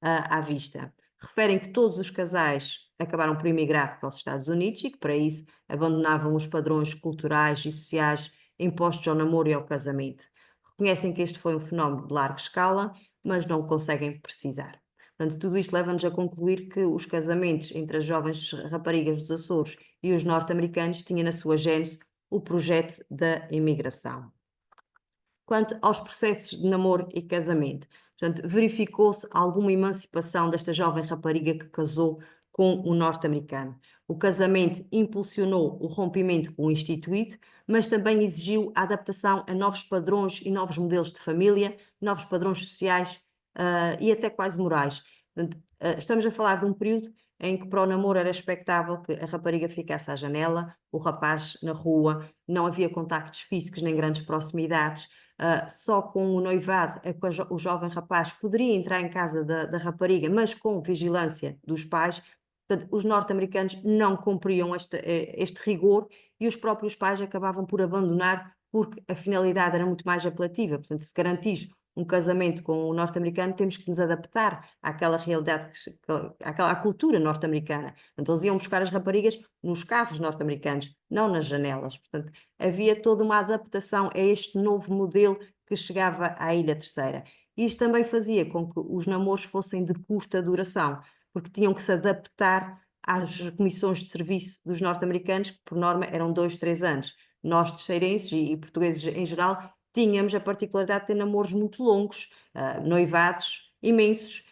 à vista. Referem que todos os casais acabaram por emigrar para os Estados Unidos e que, para isso, abandonavam os padrões culturais e sociais impostos ao namoro e ao casamento. Reconhecem que este foi um fenómeno de larga escala, mas não o conseguem precisar. Portanto, tudo isto leva-nos a concluir que os casamentos entre as jovens raparigas dos Açores e os norte-americanos tinham na sua gênese o projeto da imigração. Quanto aos processos de namoro e casamento, portanto, verificou-se alguma emancipação desta jovem rapariga que casou com o norte-americano. O casamento impulsionou o rompimento com o instituído, mas também exigiu a adaptação a novos padrões e novos modelos de família, novos padrões sociais e até quase morais. Portanto, estamos a falar de um período em que para o namoro era expectável que a rapariga ficasse à janela, o rapaz na rua, não havia contactos físicos nem grandes proximidades. Só com o noivado é que o jovem rapaz poderia entrar em casa da rapariga, mas com vigilância dos pais. Portanto, os norte-americanos não cumpriam este rigor e os próprios pais acabavam por abandonar porque a finalidade era muito mais apelativa. Portanto, se garantis um casamento com o norte-americano, temos que nos adaptar àquela realidade, à cultura norte-americana. Então, eles iam buscar as raparigas nos carros norte-americanos, não nas janelas. Portanto, havia toda uma adaptação a este novo modelo que chegava à Ilha Terceira. Isto também fazia com que os namoros fossem de curta duração, porque tinham que se adaptar às comissões de serviço dos norte-americanos, que por norma eram 2, 3 anos. Nós, terceirenses e portugueses em geral, tínhamos a particularidade de ter namoros muito longos, noivados imensos,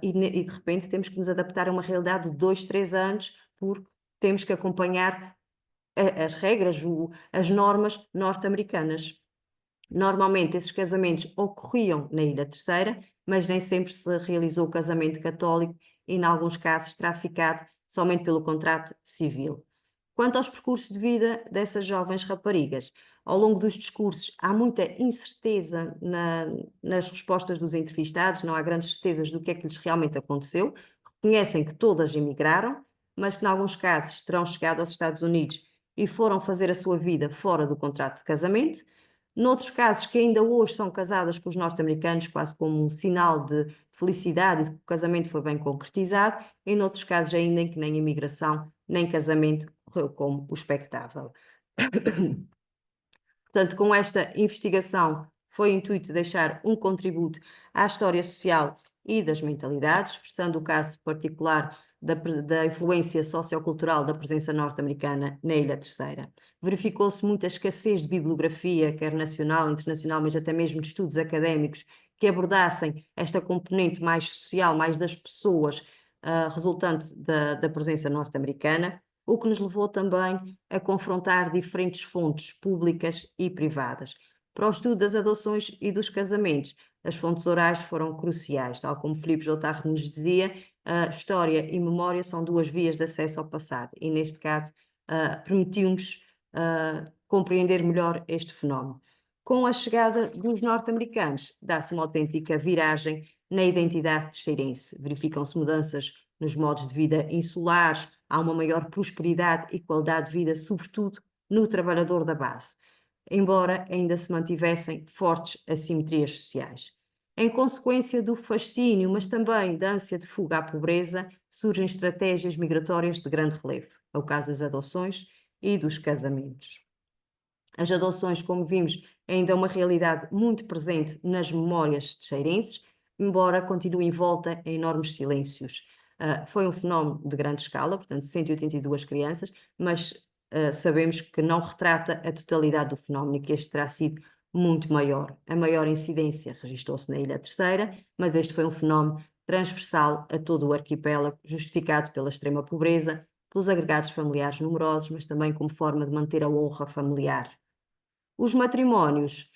e de repente temos que nos adaptar a uma realidade de 2, 3 anos, porque temos que acompanhar as regras, as normas norte-americanas. Normalmente esses casamentos ocorriam na Ilha Terceira, mas nem sempre se realizou o casamento católico e, em alguns casos, traficado somente pelo contrato civil. Quanto aos percursos de vida dessas jovens raparigas, ao longo dos discursos há muita incerteza nas respostas dos entrevistados, não há grandes certezas do que é que lhes realmente aconteceu. Reconhecem que todas emigraram, mas que, em alguns casos, terão chegado aos Estados Unidos e foram fazer a sua vida fora do contrato de casamento. Noutros casos, que ainda hoje são casadas com os norte-americanos, quase como um sinal de felicidade e de que o casamento foi bem concretizado. Em noutros casos, ainda em que nem imigração, nem casamento correu como o expectável. Portanto, com esta investigação, foi o intuito deixar um contributo à história social e das mentalidades, versando o caso particular da influência sociocultural da presença norte-americana na Ilha Terceira. Verificou-se muita escassez de bibliografia, quer nacional, internacional, mas até mesmo de estudos académicos, que abordassem esta componente mais social, mais das pessoas, resultante da presença norte-americana, o que nos levou também a confrontar diferentes fontes públicas e privadas. Para o estudo das adoções e dos casamentos, as fontes orais foram cruciais, tal como Filipe Jotarro nos dizia, história e memória são duas vias de acesso ao passado e, neste caso, permitiu-nos compreender melhor este fenómeno. Com a chegada dos norte-americanos, dá-se uma autêntica viragem na identidade terceirense. Verificam-se mudanças nos modos de vida insulares, há uma maior prosperidade e qualidade de vida, sobretudo no trabalhador da base, embora ainda se mantivessem fortes assimetrias sociais. Em consequência do fascínio, mas também da ânsia de fuga à pobreza, surgem estratégias migratórias de grande relevo. É o caso das adoções e dos casamentos. As adoções, como vimos, ainda é uma realidade muito presente nas memórias terceirenses, embora continue envolta em enormes silêncios. Foi um fenómeno de grande escala, portanto 182 crianças, mas sabemos que não retrata a totalidade do fenómeno e que este terá sido muito maior. A maior incidência registrou-se na Ilha Terceira, mas este foi um fenómeno transversal a todo o arquipélago, justificado pela extrema pobreza, pelos agregados familiares numerosos, mas também como forma de manter a honra familiar. Os matrimónios,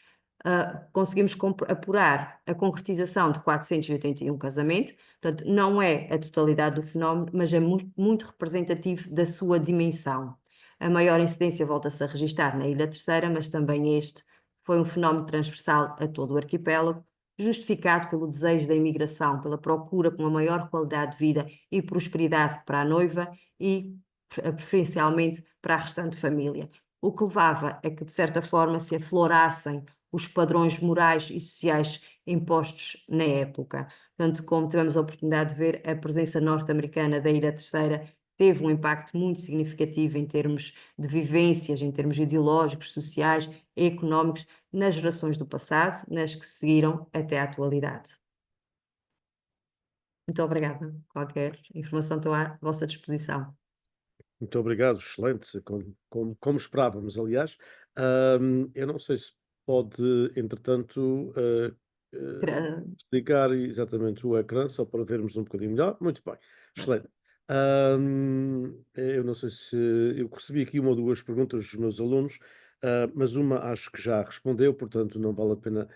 conseguimos apurar a concretização de 481 casamentos, portanto, não é a totalidade do fenómeno, mas é muito representativo da sua dimensão. A maior incidência volta-se a registrar na Ilha Terceira, mas também este foi um fenómeno transversal a todo o arquipélago, justificado pelo desejo da imigração, pela procura por uma maior qualidade de vida e prosperidade para a noiva e, preferencialmente, para a restante família, o que levava a que, de certa forma, se aflorassem os padrões morais e sociais impostos na época. Portanto, como tivemos a oportunidade de ver, a presença norte-americana da Ilha Terceira teve um impacto muito significativo em termos de vivências, em termos ideológicos, sociais e económicos, nas gerações do passado, nas que seguiram até à atualidade. Muito obrigada. Qualquer informação estou à vossa disposição. Muito obrigado, excelente, como esperávamos, aliás. Eu não sei se pode, entretanto, desligar exatamente o ecrã, só para vermos um bocadinho melhor. Muito bem, excelente. Eu não sei se eu recebi aqui uma ou duas perguntas dos meus alunos, mas uma acho que já respondeu, portanto não vale a pena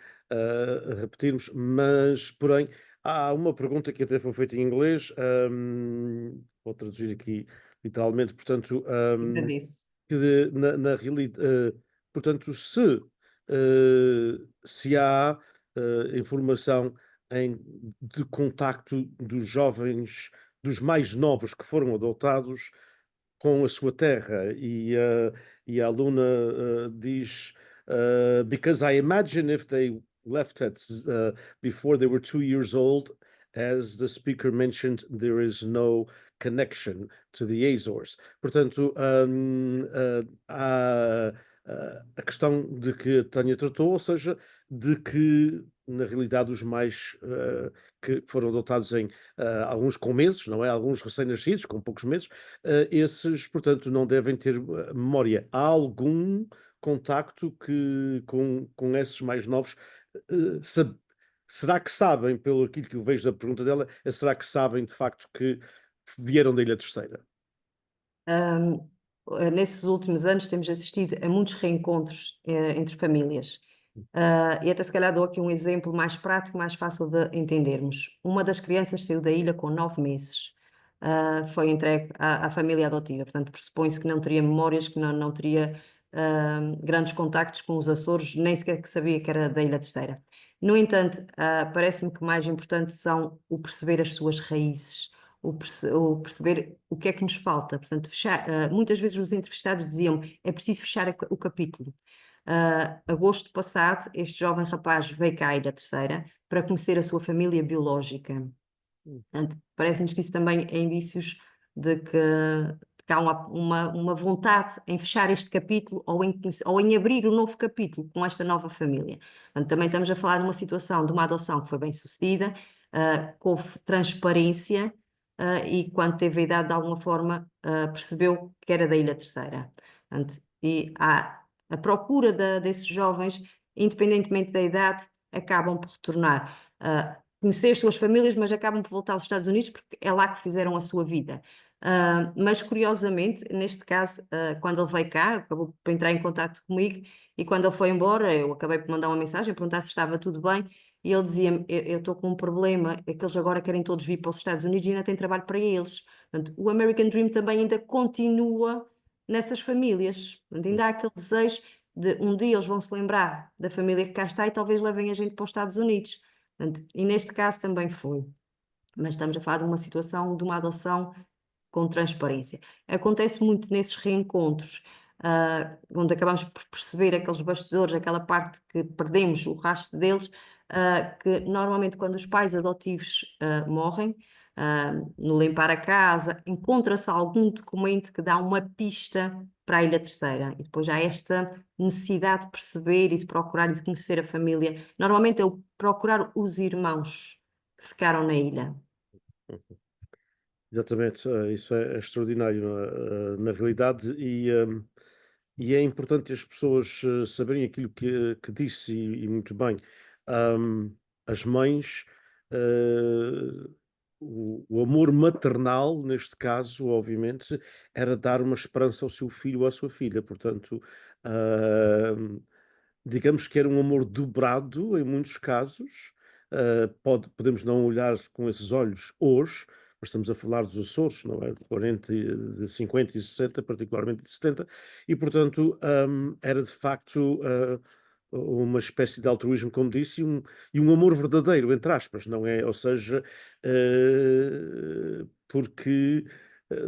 repetirmos, mas, porém, há uma pergunta que até foi feita em inglês, vou traduzir aqui literalmente, portanto, Agradeço. que na realidade, portanto, se há informação de contacto dos jovens, dos mais novos que foram adotados com a sua terra, e a aluna diz: Because I imagine if they left before they were 2 years old, as the speaker mentioned, there is no connection to the Azores. Portanto, há a questão de que a Tânia tratou, ou seja, de que na realidade os mais que foram adotados em alguns com meses, não é? Alguns recém-nascidos, com poucos meses, esses, portanto, não devem ter memória. Há algum contacto com esses mais novos? Será que sabem, pelo aquilo que eu vejo da pergunta dela, será que sabem de facto que vieram da Ilha Terceira? Nesses últimos anos temos assistido a muitos reencontros entre famílias. E até se calhar dou aqui um exemplo mais prático, mais fácil de entendermos. Uma das crianças saiu da ilha com 9 meses. Foi entregue à família adotiva, portanto pressupõe-se que não teria memórias, que não teria grandes contactos com os Açores, nem sequer que sabia que era da Ilha Terceira. No entanto, parece-me que mais importante são o perceber as suas raízes, o perceber o que é que nos falta. Portanto, muitas vezes os entrevistados diziam é preciso fechar o capítulo. Agosto passado, este jovem rapaz veio cá à Ilha Terceira para conhecer a sua família biológica. Portanto, parece-nos que isso também é indícios de que há uma vontade em fechar este capítulo ou em abrir um novo capítulo com esta nova família. Portanto, também estamos a falar de uma situação, de uma adoção que foi bem sucedida, com transparência, e quando teve a idade, de alguma forma, percebeu que era da Ilha Terceira. Portanto, e a procura desses jovens, independentemente da idade, acabam por retornar. Conhecer as suas famílias, mas acabam por voltar aos Estados Unidos porque é lá que fizeram a sua vida. Mas curiosamente, neste caso, quando ele veio cá, acabou por entrar em contato comigo, e quando ele foi embora, eu acabei por mandar uma mensagem, perguntar se estava tudo bem, e ele dizia-me, eu estou com um problema, é que eles agora querem todos vir para os Estados Unidos e ainda tem trabalho para eles. Portanto, o American Dream também ainda continua nessas famílias. Portanto, ainda há aquele desejo de um dia eles vão se lembrar da família que cá está e talvez levem a gente para os Estados Unidos. Portanto, e neste caso também foi. Mas estamos a falar de uma situação de uma adoção com transparência. Acontece muito nesses reencontros, onde acabamos por perceber aqueles bastidores, aquela parte que perdemos o rastro deles, que normalmente quando os pais adotivos morrem, no limpar a casa, encontra-se algum documento que dá uma pista para a Ilha Terceira. E depois há esta necessidade de perceber e de procurar e de conhecer a família. Normalmente é o procurar os irmãos que ficaram na ilha. Exatamente, isso é extraordinário na realidade e é importante as pessoas saberem aquilo que disse e muito bem. As mães, uh, o amor maternal, neste caso, obviamente, era dar uma esperança ao seu filho ou à sua filha. Portanto, digamos que era um amor dobrado em muitos casos. Podemos não olhar com esses olhos hoje, mas estamos a falar dos Açores, não é? De 40, de 50 e 60, particularmente de 70, e portanto era de facto uma espécie de altruísmo, como disse, e um amor verdadeiro, entre aspas, não é? Ou seja, porque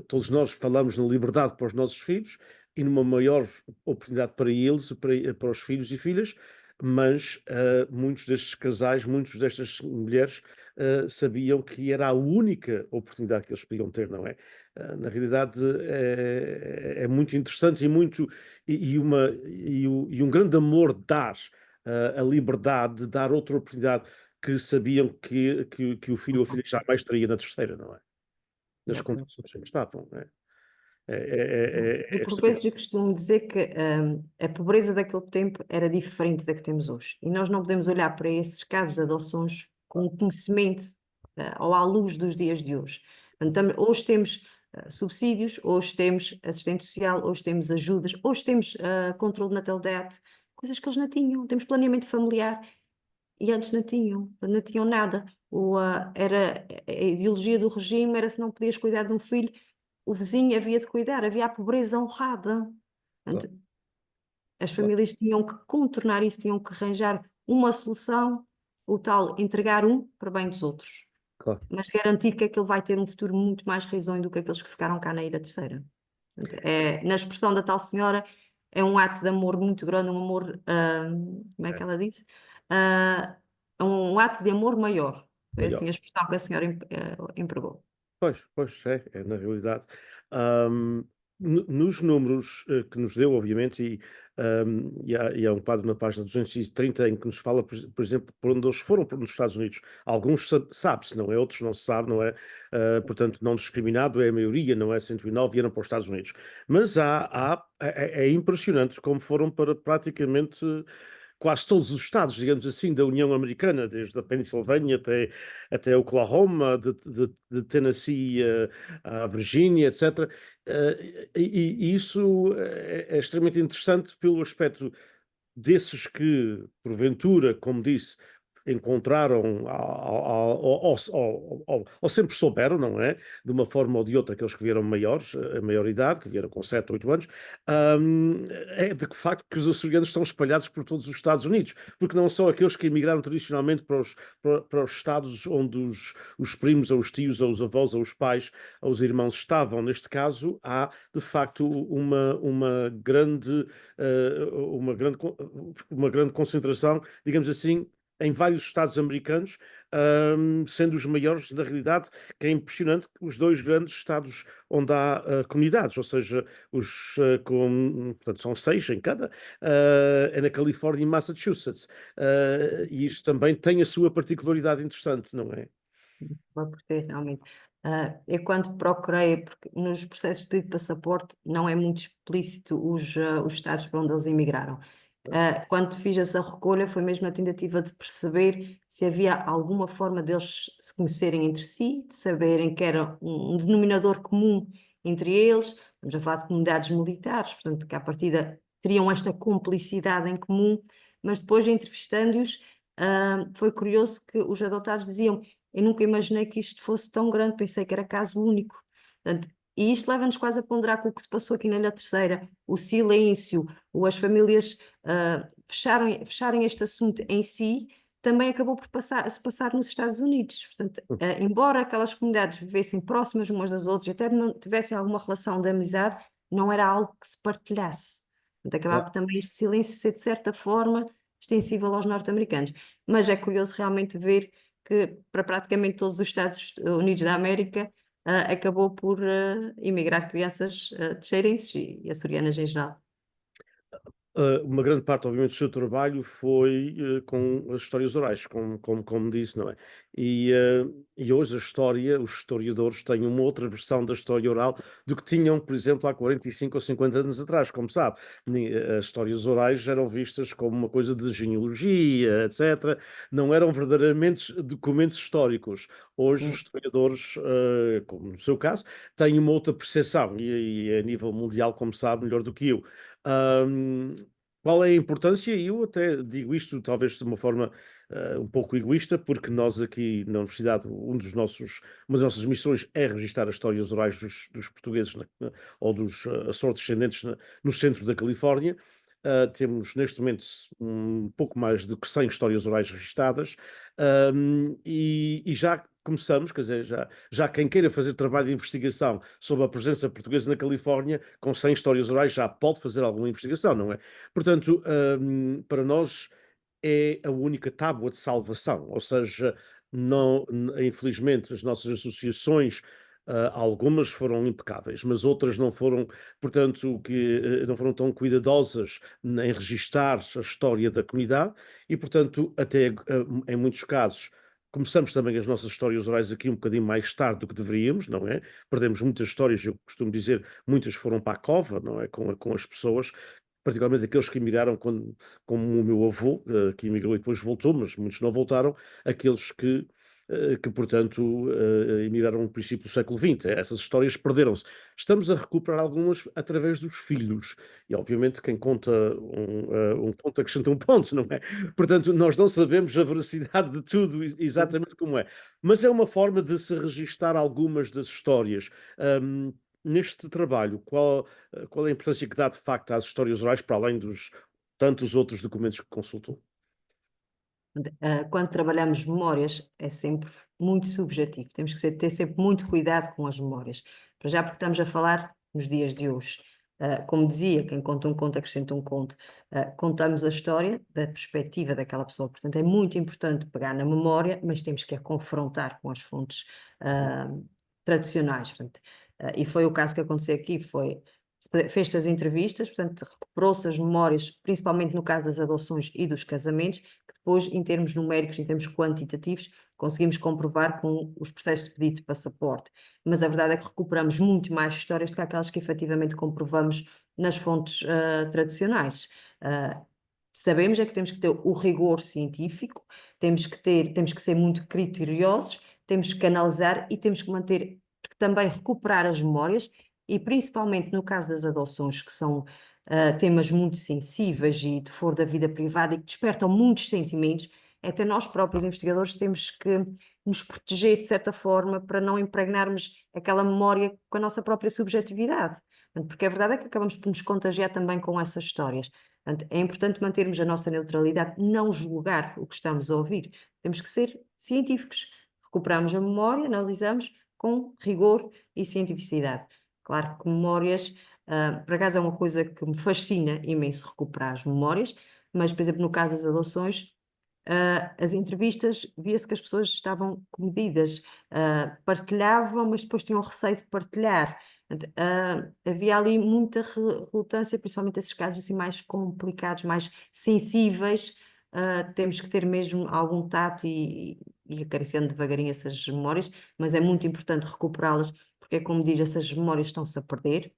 todos nós falamos na liberdade para os nossos filhos e numa maior oportunidade para eles, para os filhos e filhas, mas muitos destes casais, muitas destas mulheres sabiam que era a única oportunidade que eles podiam ter, não é? Na realidade é muito interessante e um grande amor dar a liberdade, dar outra oportunidade que sabiam que o filho ou a filha jamais teria na terceira, não é? Nas Exatamente. condições que estavam, não é? Eu, É por vezes, extraordinário. eu costumo dizer que a pobreza daquele tempo era diferente da que temos hoje. E nós não podemos olhar para esses casos de adoções com o conhecimento ou à luz dos dias de hoje. Portanto, hoje temos subsídios, hoje temos assistente social, hoje temos ajudas, hoje temos controle de natalidade, coisas que eles não tinham. Temos planeamento familiar e antes não tinham nada. Era, a ideologia do regime era se não podias cuidar de um filho, o vizinho havia de cuidar, havia a pobreza honrada. Claro, Portanto, as claro, famílias tinham que contornar isso, tinham que arranjar uma solução, o tal entregar um para bem dos outros, claro. mas garantir que aquele vai ter um futuro muito mais risonho do que aqueles que ficaram cá na Ilha Terceira. Portanto, na expressão da tal senhora, é um ato de amor muito grande, um amor, como é que É, ela disse? É um ato de amor maior. Foi maior. assim a expressão que a senhora empregou. Pois é na realidade. Ahm, Nos números que nos deu, obviamente, e há um quadro na página 230 em que nos fala, por exemplo, por onde eles foram nos Estados Unidos. Alguns sabe-se, não é? Outros não se sabe, não é? Portanto, não discriminado é a maioria, não é? 109 vieram para os Estados Unidos. Mas é impressionante como foram para praticamente quase todos os estados, digamos assim, da União Americana, desde a Pensilvânia até Oklahoma, de Tennessee a Virgínia, etc. E isso é extremamente interessante pelo aspecto desses que, porventura, como disse, encontraram ou sempre souberam, não é? De uma forma ou de outra, aqueles que vieram maiores, a maior idade, que vieram com 7 ou 8 anos, é de facto que os açorianos estão espalhados por todos os Estados Unidos, porque não são aqueles que emigraram tradicionalmente para os estados onde os primos, ou os tios, ou os avós, ou os pais, ou os irmãos estavam. Neste caso, há de facto uma grande concentração, digamos assim, em vários estados americanos, sendo os maiores, na realidade, que é impressionante, os dois grandes estados onde há comunidades, ou seja, portanto, são 6 em cada, é na Califórnia e Massachusetts. E isto também tem a sua particularidade interessante, não é? Vai por ter, realmente. Eu quando procurei, porque nos processos de pedido de passaporte não é muito explícito os estados para onde eles emigraram. Quando fiz essa recolha foi mesmo a tentativa de perceber se havia alguma forma deles se conhecerem entre si, de saberem que era um denominador comum entre eles. Estamos a falar de comunidades militares, portanto que à partida teriam esta cumplicidade em comum, mas depois entrevistando-os foi curioso que os adotados diziam: eu nunca imaginei que isto fosse tão grande, pensei que era caso único. Portanto, e isto leva-nos quase a ponderar com o que se passou aqui na Ilha Terceira, o silêncio, ou as famílias fecharem este assunto em si, também acabou por se passar nos Estados Unidos. Portanto, embora aquelas comunidades vivessem próximas umas das outras, até não tivessem alguma relação de amizade, não era algo que se partilhasse. Portanto, acabava por também este silêncio ser, de certa forma, extensível aos norte-americanos. Mas é curioso realmente ver que para praticamente todos os Estados Unidos da América acabou por emigrar crianças teixeirenses e açorianas em geral. Uma grande parte, obviamente, do seu trabalho foi com as histórias orais, como disse, não é? E hoje a história, os historiadores têm uma outra versão da história oral do que tinham, por exemplo, há 45 ou 50 anos atrás, como sabe. As histórias orais eram vistas como uma coisa de genealogia, etc. Não eram verdadeiramente documentos históricos. Hoje os historiadores, como no seu caso, têm uma outra percepção e a nível mundial, como sabe, melhor do que eu. Ahm, Qual é a importância? E eu até digo isto talvez de uma forma um pouco egoísta, porque nós aqui na Universidade, uma das nossas missões é registar as histórias orais dos portugueses ou dos Açores-descendentes no centro da Califórnia. Temos neste momento um pouco mais de 100 histórias orais registadas, e já começamos, quer dizer, já quem queira fazer trabalho de investigação sobre a presença portuguesa na Califórnia, com 100 histórias orais, já pode fazer alguma investigação, não é? Portanto, para nós é a única tábua de salvação, ou seja, não, infelizmente as nossas associações, algumas foram impecáveis, mas outras não foram, portanto, não foram tão cuidadosas em registar a história da comunidade e, portanto, até em muitos casos começamos também as nossas histórias orais aqui um bocadinho mais tarde do que deveríamos, não é? Perdemos muitas histórias, eu costumo dizer, muitas foram para a cova, não é? Com as pessoas, particularmente aqueles que emigraram, como o meu avô, que emigrou e depois voltou, mas muitos não voltaram, aqueles que portanto, emigraram no princípio do século XX. Essas histórias perderam-se. Estamos a recuperar algumas através dos filhos. E, obviamente, quem conta um ponto acrescenta um ponto, não é? Portanto, nós não sabemos a veracidade de tudo exatamente como é. Mas é uma forma de se registar algumas das histórias. Um, Neste trabalho, qual é a importância que dá de facto às histórias orais, para além dos tantos outros documentos que consultou? Quando trabalhamos memórias, é sempre muito subjetivo. Temos que ter sempre muito cuidado com as memórias. Para já, porque estamos a falar nos dias de hoje. Como dizia, quem conta um conto acrescenta um conto. Contamos a história da perspectiva daquela pessoa. Portanto, é muito importante pegar na memória, mas temos que a confrontar com as fontes tradicionais. Portanto, e foi o caso que aconteceu aqui. Fez-se as entrevistas, portanto, recuperou-se as memórias, principalmente no caso das adoções e dos casamentos, que depois, em termos numéricos, em termos quantitativos, conseguimos comprovar com os processos de pedido de passaporte. Mas a verdade é que recuperamos muito mais histórias do que aquelas que efetivamente comprovamos nas fontes tradicionais. Sabemos é que temos que ter o rigor científico, temos que ser muito criteriosos, temos que analisar e temos que manter, também recuperar as memórias e principalmente no caso das adoções, que são temas muito sensíveis e de foro da vida privada e que despertam muitos sentimentos, até nós próprios investigadores temos que nos proteger de certa forma para não impregnarmos aquela memória com a nossa própria subjetividade. Porque a verdade é que acabamos por nos contagiar também com essas histórias. Portanto, é importante mantermos a nossa neutralidade, não julgar o que estamos a ouvir. Temos que ser científicos. Recuperamos a memória, analisamos com rigor e cientificidade. Claro que memórias, por acaso é uma coisa que me fascina imenso recuperar as memórias, mas, por exemplo, no caso das adoções, as entrevistas, via-se que as pessoas estavam comedidas, partilhavam, mas depois tinham receio de partilhar. Portanto, havia ali muita relutância, principalmente esses casos assim mais complicados, mais sensíveis. Temos que ter mesmo algum tato e acariciando devagarinho essas memórias, mas é muito importante recuperá-las, porque, como diz, essas memórias estão-se a perder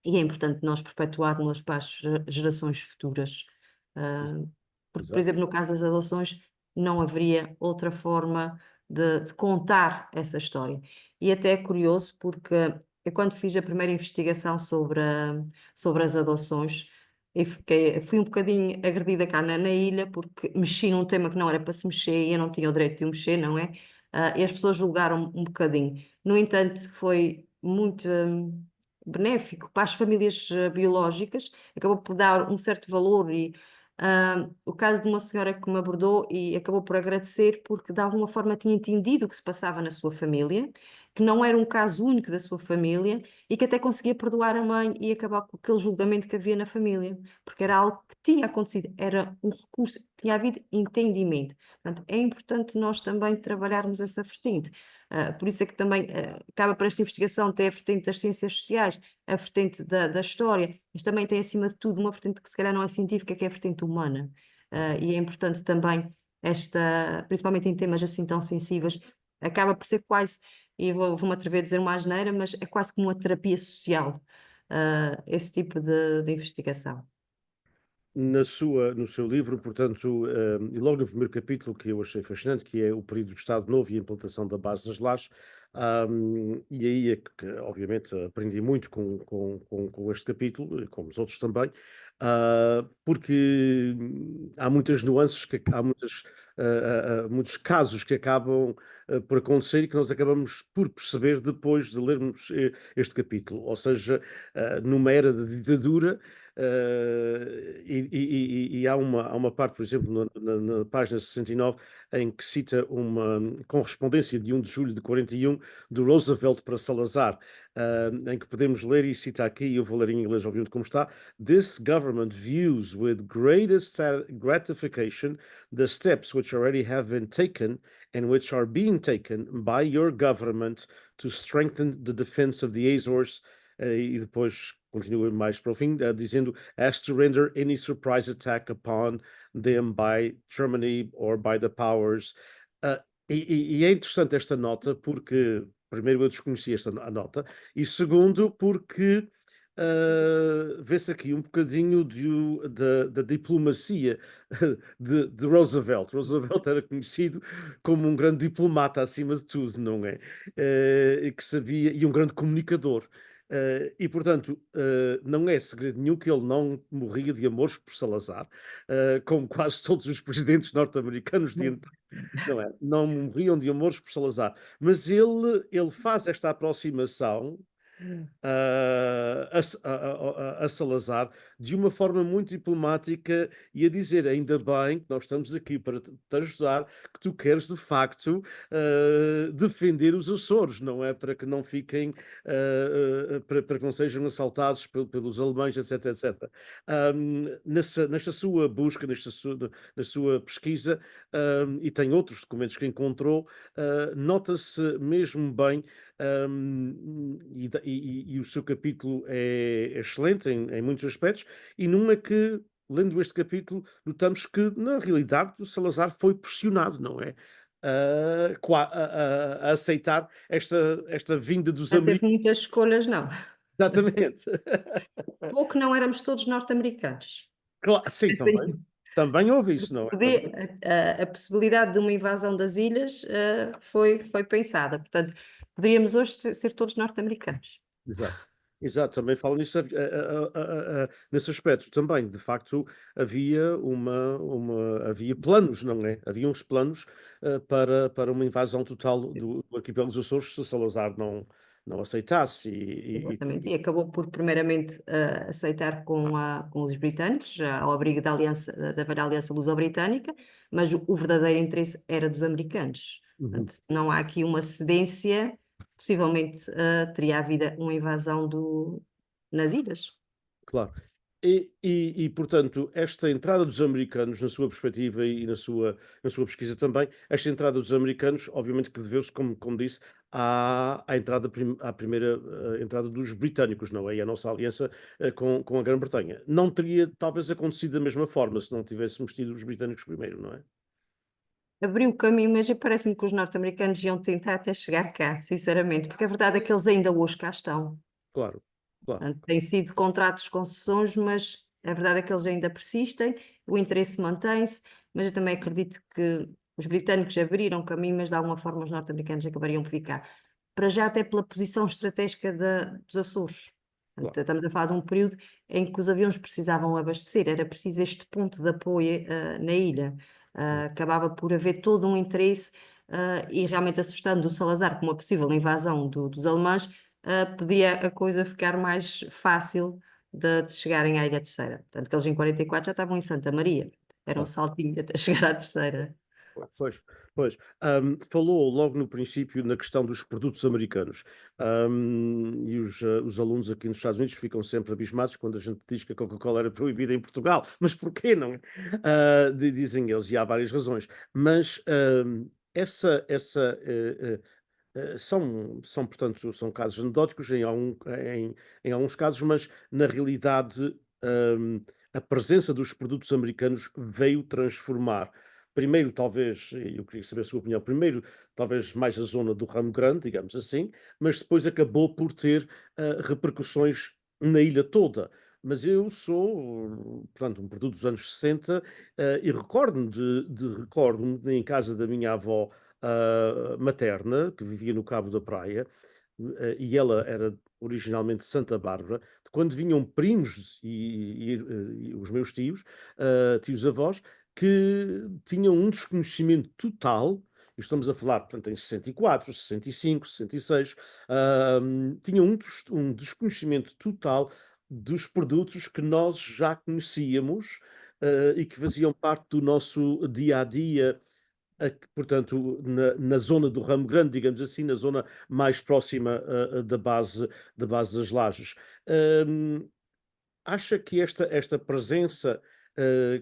e é importante nós perpetuarmos para as gerações futuras. Porque, por Exato. exemplo, no caso das adoções, não haveria outra forma de contar essa história. E até é curioso porque eu, quando fiz a primeira investigação sobre as adoções, e fui um bocadinho agredida cá na ilha, porque mexi num tema que não era para se mexer e eu não tinha o direito de o mexer, não é? E as pessoas julgaram um bocadinho. No entanto, foi muito benéfico para as famílias biológicas, acabou por dar um certo valor e o caso de uma senhora que me abordou e acabou por agradecer porque de alguma forma tinha entendido o que se passava na sua família, que não era um caso único da sua família e que até conseguia perdoar a mãe e acabar com aquele julgamento que havia na família, porque era algo que tinha acontecido, era um recurso, tinha havido entendimento. Portanto, é importante nós também trabalharmos essa vertente. Por isso é que também acaba para esta investigação ter a vertente das ciências sociais, a vertente da história, mas também tem acima de tudo uma vertente que se calhar não é científica, que é a vertente humana. E é importante também principalmente em temas assim tão sensíveis, acaba por ser quase, e vou-me atrever a dizer uma asneira, mas é quase como uma terapia social, esse tipo de investigação. No seu livro, portanto, e logo no primeiro capítulo que eu achei fascinante, que é o período do Estado Novo e a implantação da base das lajes, e aí é que, obviamente, aprendi muito com este capítulo, e como os outros também, porque há muitas nuances, há muitos casos que acabam por acontecer e que nós acabamos por perceber depois de lermos este capítulo. Ou seja, numa era de ditadura, e há uma parte, por exemplo, na página 69, em que cita uma correspondência de 1 de julho de 41 do Roosevelt para Salazar, em que podemos ler, e cita aqui, e eu vou ler em inglês, obviamente, como está: "This government views with greatest gratification the steps which already have been taken and which are being taken by your government to strengthen the defense of the Azores." E depois continua mais para o fim, dizendo: "As to render any surprise attack upon them by Germany or by the powers." Uh, e é interessante esta nota porque, primeiro, eu desconheci a nota, e segundo, porque vê-se aqui um bocadinho da diplomacia de Roosevelt. Roosevelt era conhecido como um grande diplomata acima de tudo, não é? E que sabia, e um grande comunicador. E, portanto, não é segredo nenhum que ele não morria de amores por Salazar, como quase todos os presidentes norte-americanos de então, não é? Não morriam de amores por Salazar. Mas ele faz esta aproximação a Salazar de uma forma muito diplomática e a dizer: ainda bem que nós estamos aqui para te ajudar, que tu queres de facto defender os Açores, não é? Para que não fiquem, para que não sejam assaltados pelos alemães, etc, etc. Nesta sua busca, na sua pesquisa, e tem outros documentos que encontrou, nota-se mesmo bem, e o seu capítulo é excelente em muitos aspectos, e num é que, lendo este capítulo, notamos que, na realidade, o Salazar foi pressionado, não é? A aceitar esta vinda dos Não teve americanos. muitas escolhas, não. Exatamente. Ou que não éramos todos norte-americanos. Sim, também houve isso, não é? Podia, a possibilidade de uma invasão das ilhas foi pensada. Portanto, poderíamos hoje ser todos norte-americanos. Exato, exato, também falo nisso, nesse aspecto também, de facto, havia planos, não é? Havia uns planos para uma invasão total do arquipélago dos Açores se Salazar não aceitasse. Exatamente, e acabou por primeiramente aceitar com os britânicos, já ao abrigo da aliança, da velha aliança luso-britânica, mas o verdadeiro interesse era dos americanos. Uhum. Portanto, não há aqui uma cedência, possivelmente teria havido uma invasão nas ilhas. Claro. Portanto, esta entrada dos americanos, na sua perspectiva e na sua pesquisa também, esta entrada dos americanos, obviamente que deveu-se, como disse, à primeira entrada dos britânicos, não é? E a nossa aliança com a Grã-Bretanha. Não teria talvez acontecido da mesma forma se não tivéssemos tido os britânicos primeiro, não é? Abriu o caminho, mas parece-me que os norte-americanos iam tentar até chegar cá, sinceramente, porque a verdade é que eles ainda hoje cá estão. Claro, claro. Portanto, têm sido contratos concessões, mas a verdade é que eles ainda persistem, o interesse mantém-se, mas eu também acredito que os britânicos abriram caminho, mas de alguma forma os norte-americanos acabariam por ficar. Para já, até pela posição estratégica dos Açores. Portanto, claro. estamos a falar de um período em que os aviões precisavam abastecer, era preciso este ponto de apoio na ilha. Hum, Acabava por haver todo um interesse e realmente assustando o Salazar com uma possível invasão dos alemães, podia a coisa ficar mais fácil de chegarem à Ilha Terceira. Tanto que eles em 44 já estavam em Santa Maria. Era um claro. saltinho até chegar à Terceira. Pois, pois. Falou logo no princípio na questão dos produtos americanos. E os alunos aqui nos Estados Unidos ficam sempre abismados quando a gente diz que a Coca-Cola era proibida em Portugal. Mas porquê não? Dizem eles, e há várias razões. Mas portanto, são casos anedóticos em alguns casos, mas na realidade, a presença dos produtos americanos veio transformar. Primeiro, talvez, e eu queria saber a sua opinião, primeiro, talvez mais a zona do Ramo Grande, digamos assim, mas depois acabou por ter repercussões na ilha toda. Mas eu sou, portanto, um produto dos anos 60 e recordo-me em casa da minha avó materna, que vivia no Cabo da Praia, e ela era originalmente de Santa Bárbara, de quando vinham primos e os meus tios, tios-avós, que tinham um desconhecimento total, e estamos a falar, portanto, em 64, 65, 66, tinham um desconhecimento total dos produtos que nós já conhecíamos, e que faziam parte do nosso dia a dia, portanto, na zona do Ramo Grande, digamos assim, na zona mais próxima da base das Lajes. Hum, Acha que esta presença,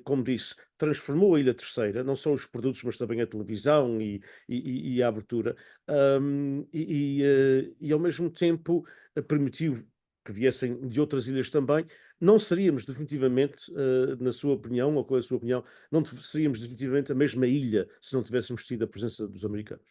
como disse, transformou a Ilha Terceira, não só os produtos, mas também a televisão e a abertura, e ao mesmo tempo permitiu que viessem de outras ilhas também. Não seríamos definitivamente, na sua opinião, ou com a sua opinião, não seríamos definitivamente a mesma ilha se não tivéssemos tido a presença dos americanos.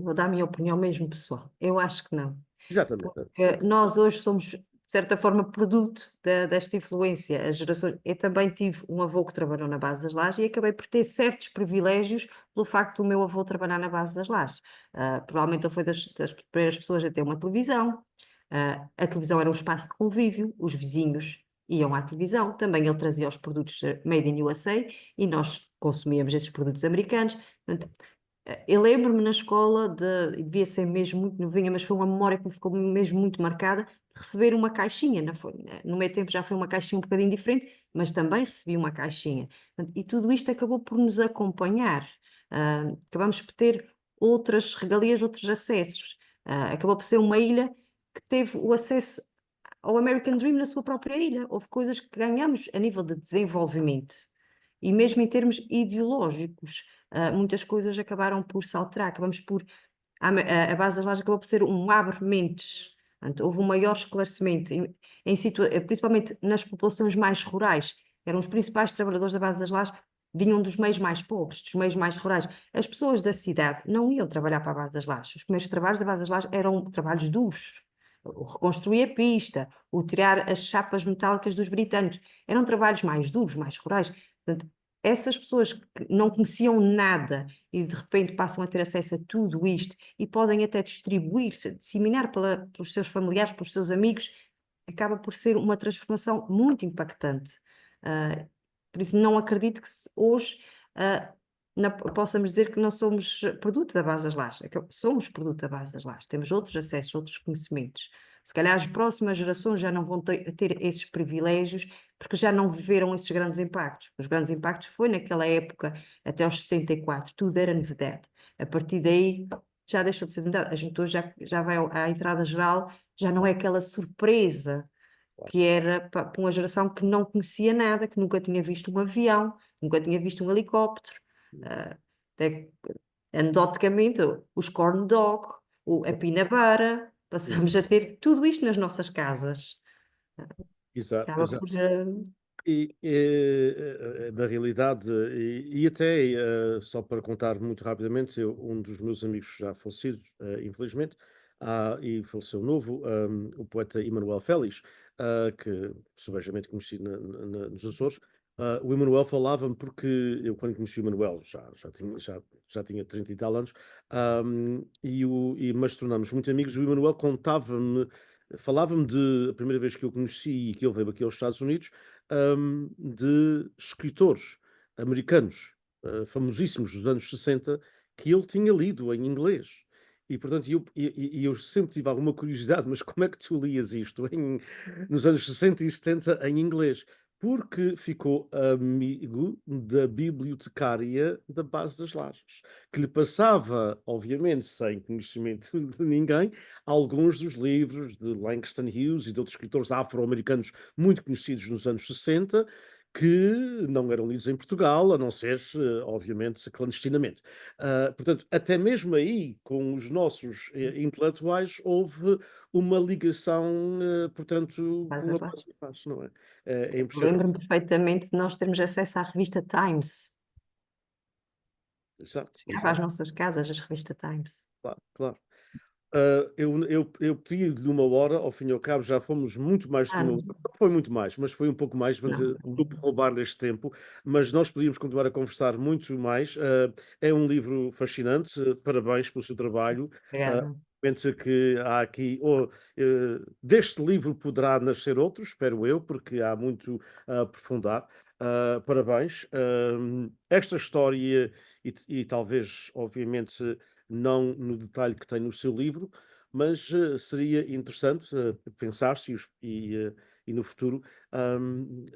Vou dar a minha opinião mesmo, pessoal. Eu acho que não. Exatamente. Porque nós hoje somos, de certa forma, produto desta influência. As gerações... Eu também tive um avô que trabalhou na base das lajes e acabei por ter certos privilégios pelo facto do meu avô trabalhar na base das lajes. Provavelmente ele foi das primeiras pessoas a ter uma televisão. A televisão era um espaço de convívio, os vizinhos iam à televisão, também ele trazia os produtos made in USA e nós consumíamos esses produtos americanos. Portanto, eu lembro-me na escola devia ser mesmo muito novinha, mas foi uma memória que me ficou mesmo muito marcada, de receber uma caixinha. No meu tempo já foi uma caixinha um bocadinho diferente, mas também recebi uma caixinha. Portanto, e tudo isto acabou por nos acompanhar. Acabamos por ter outras regalias, outros acessos. Acabou por ser uma ilha que teve o acesso ao American Dream na sua própria ilha. Houve coisas que ganhamos a nível de desenvolvimento e mesmo em termos ideológicos. Muitas coisas acabaram por se alterar, acabamos por. A base das lajes acabou por ser um abre-mentes. Portanto, houve um maior esclarecimento, principalmente nas populações mais rurais. Eram os principais trabalhadores da base das lajes, vinham dos meios mais pobres, dos meios mais rurais. As pessoas da cidade não iam trabalhar para a base das lajes. Os primeiros trabalhos da base das lajes eram trabalhos duros. O reconstruir a pista, o tirar as chapas metálicas dos britânicos. Eram trabalhos mais duros, mais rurais. Portanto, essas pessoas que não conheciam nada e de repente passam a ter acesso a tudo isto e podem até distribuir, disseminar pelos seus familiares, pelos seus amigos, acaba por ser uma transformação muito impactante. Ah, por isso não acredito que hoje possamos dizer que não somos produto da base das lajes. Somos produto da base das lajes, temos outros acessos, outros conhecimentos. Se calhar as próximas gerações já não vão ter esses privilégios porque já não viveram esses grandes impactos. Os grandes impactos foi naquela época, até aos 74, tudo era novidade. A partir daí já deixou de ser novidade. A gente hoje já vai à entrada geral, já não é aquela surpresa que era para uma geração que não conhecia nada, que nunca tinha visto um avião, nunca tinha visto um helicóptero. Ah, até, anedoticamente, os corn dog, a pinabara, passamos a ter tudo isto nas nossas casas. Exato, Acaba exato. por. Na realidade, e até, só para contar muito rapidamente, um dos meus amigos já falecido, infelizmente, e faleceu novo, o poeta Emanuel Félix, que subejamente conheci nos Açores. O Emanuel falava-me porque eu, quando conheci o Emanuel, já tinha 30 e tal anos, mas tornámos muito amigos. O Emanuel contava-me falava-me de, a primeira vez que eu conheci e que ele veio aqui aos Estados Unidos, de escritores americanos, famosíssimos dos anos 60, que ele tinha lido em inglês. E, portanto, eu sempre tive alguma curiosidade, mas como é que tu lias isto nos anos 60 e 70 em inglês? Porque ficou amigo da bibliotecária da Base das Lajes, que lhe passava, obviamente, sem conhecimento de ninguém, alguns dos livros de Langston Hughes e de outros escritores afro-americanos muito conhecidos nos anos 60, que não eram lidos em Portugal, a não ser, obviamente, clandestinamente. Portanto, até mesmo aí, com os nossos intelectuais, houve uma ligação, portanto, Faz com as a lajes. paz, não é? É impressionante. Lembro-me perfeitamente de nós termos acesso à revista Times. Exato, Chegava às exato, nossas casas a revista Times. claro, claro. Eu pedi-lhe uma hora, ao fim e ao cabo já fomos muito mais do que Ah, uma hora. Não foi muito mais, mas foi um pouco mais, vamos não. dizer, do roubar este tempo, mas nós podíamos continuar a conversar muito mais. É um livro fascinante, parabéns pelo seu trabalho. Obrigada. Penso que há aqui, deste livro poderá nascer outro, espero eu, porque há muito a aprofundar. Parabéns. Esta história, e talvez, obviamente, não no detalhe que tem no seu livro, mas seria interessante pensar-se e no futuro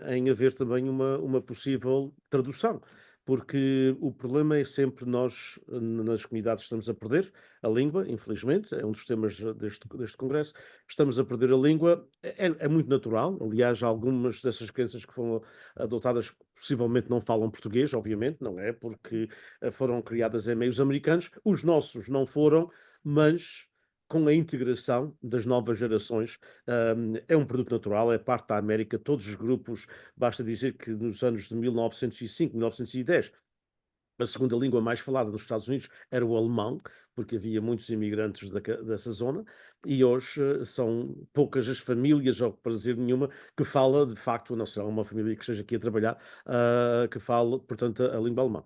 em haver também uma possível tradução, porque o problema é sempre nós, nas comunidades, estamos a perder a língua, infelizmente, é um dos temas deste congresso, estamos a perder a língua, é muito natural, aliás, algumas dessas crianças que foram adotadas possivelmente não falam português, obviamente, não é? Porque foram criadas em meios americanos, os nossos não foram, mas com a integração das novas gerações, é um produto natural, é parte da América, todos os grupos, basta dizer que nos anos de 1905, 1910, a segunda língua mais falada nos Estados Unidos era o alemão, porque havia muitos imigrantes dessa zona, e hoje são poucas as famílias, ou para dizer nenhuma, que fala, de facto, não sei, há uma família que esteja aqui a trabalhar, que fala, portanto, a língua alemã.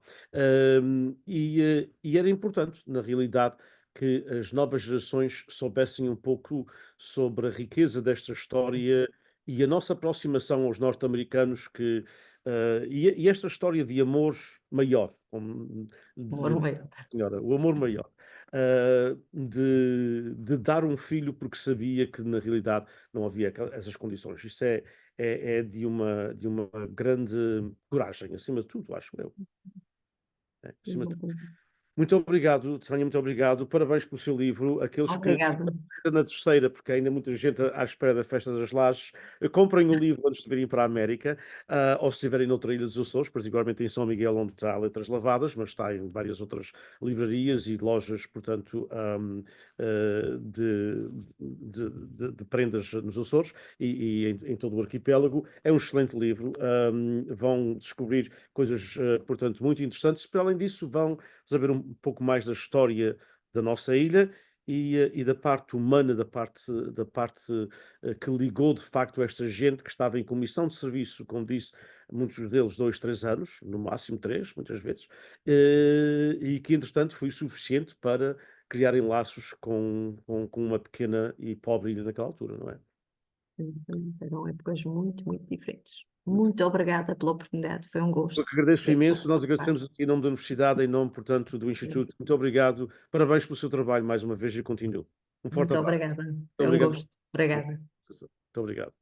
E era importante, na realidade, que as novas gerações soubessem um pouco sobre a riqueza desta história e a nossa aproximação aos norte-americanos e esta história de amor maior, como lhe Amor disse meu. a senhora, o amor maior, de dar um filho porque sabia que na realidade não havia essas condições. Isso é de uma grande coragem, acima de tudo, acho eu. Acima de tudo. Muito obrigado, Tânia, muito obrigado. Parabéns pelo seu livro. Aqueles que Obrigada. na terceira, porque ainda muita gente à espera da Festa das Lajes, comprem o livro antes de virem para a América, ou se estiverem noutra ilha dos Açores, particularmente em São Miguel, onde está Letras Lavadas, mas está em várias outras livrarias e lojas, portanto, de prendas nos Açores e em todo o arquipélago. É um excelente livro. Vão descobrir coisas, portanto, muito interessantes. Para além disso, vão saber um pouco mais da história da nossa ilha e da parte humana, da parte que ligou de facto esta gente que estava em comissão de serviço, como disse, muitos deles 2, 3 anos, no máximo 3, muitas vezes, e que entretanto foi suficiente para criarem laços com uma pequena e pobre ilha naquela altura, não é? Eram épocas muito, muito diferentes. Muito obrigada pela oportunidade, foi um Eu que gosto. agradeço imenso, nós Participar. agradecemos aqui em nome da Universidade, em nome, portanto, do Instituto. Muito obrigado, parabéns pelo seu trabalho mais uma vez e continuo. Um forte Muito abraço. obrigada, Muito foi um obrigado. gosto. Obrigada. Muito obrigado.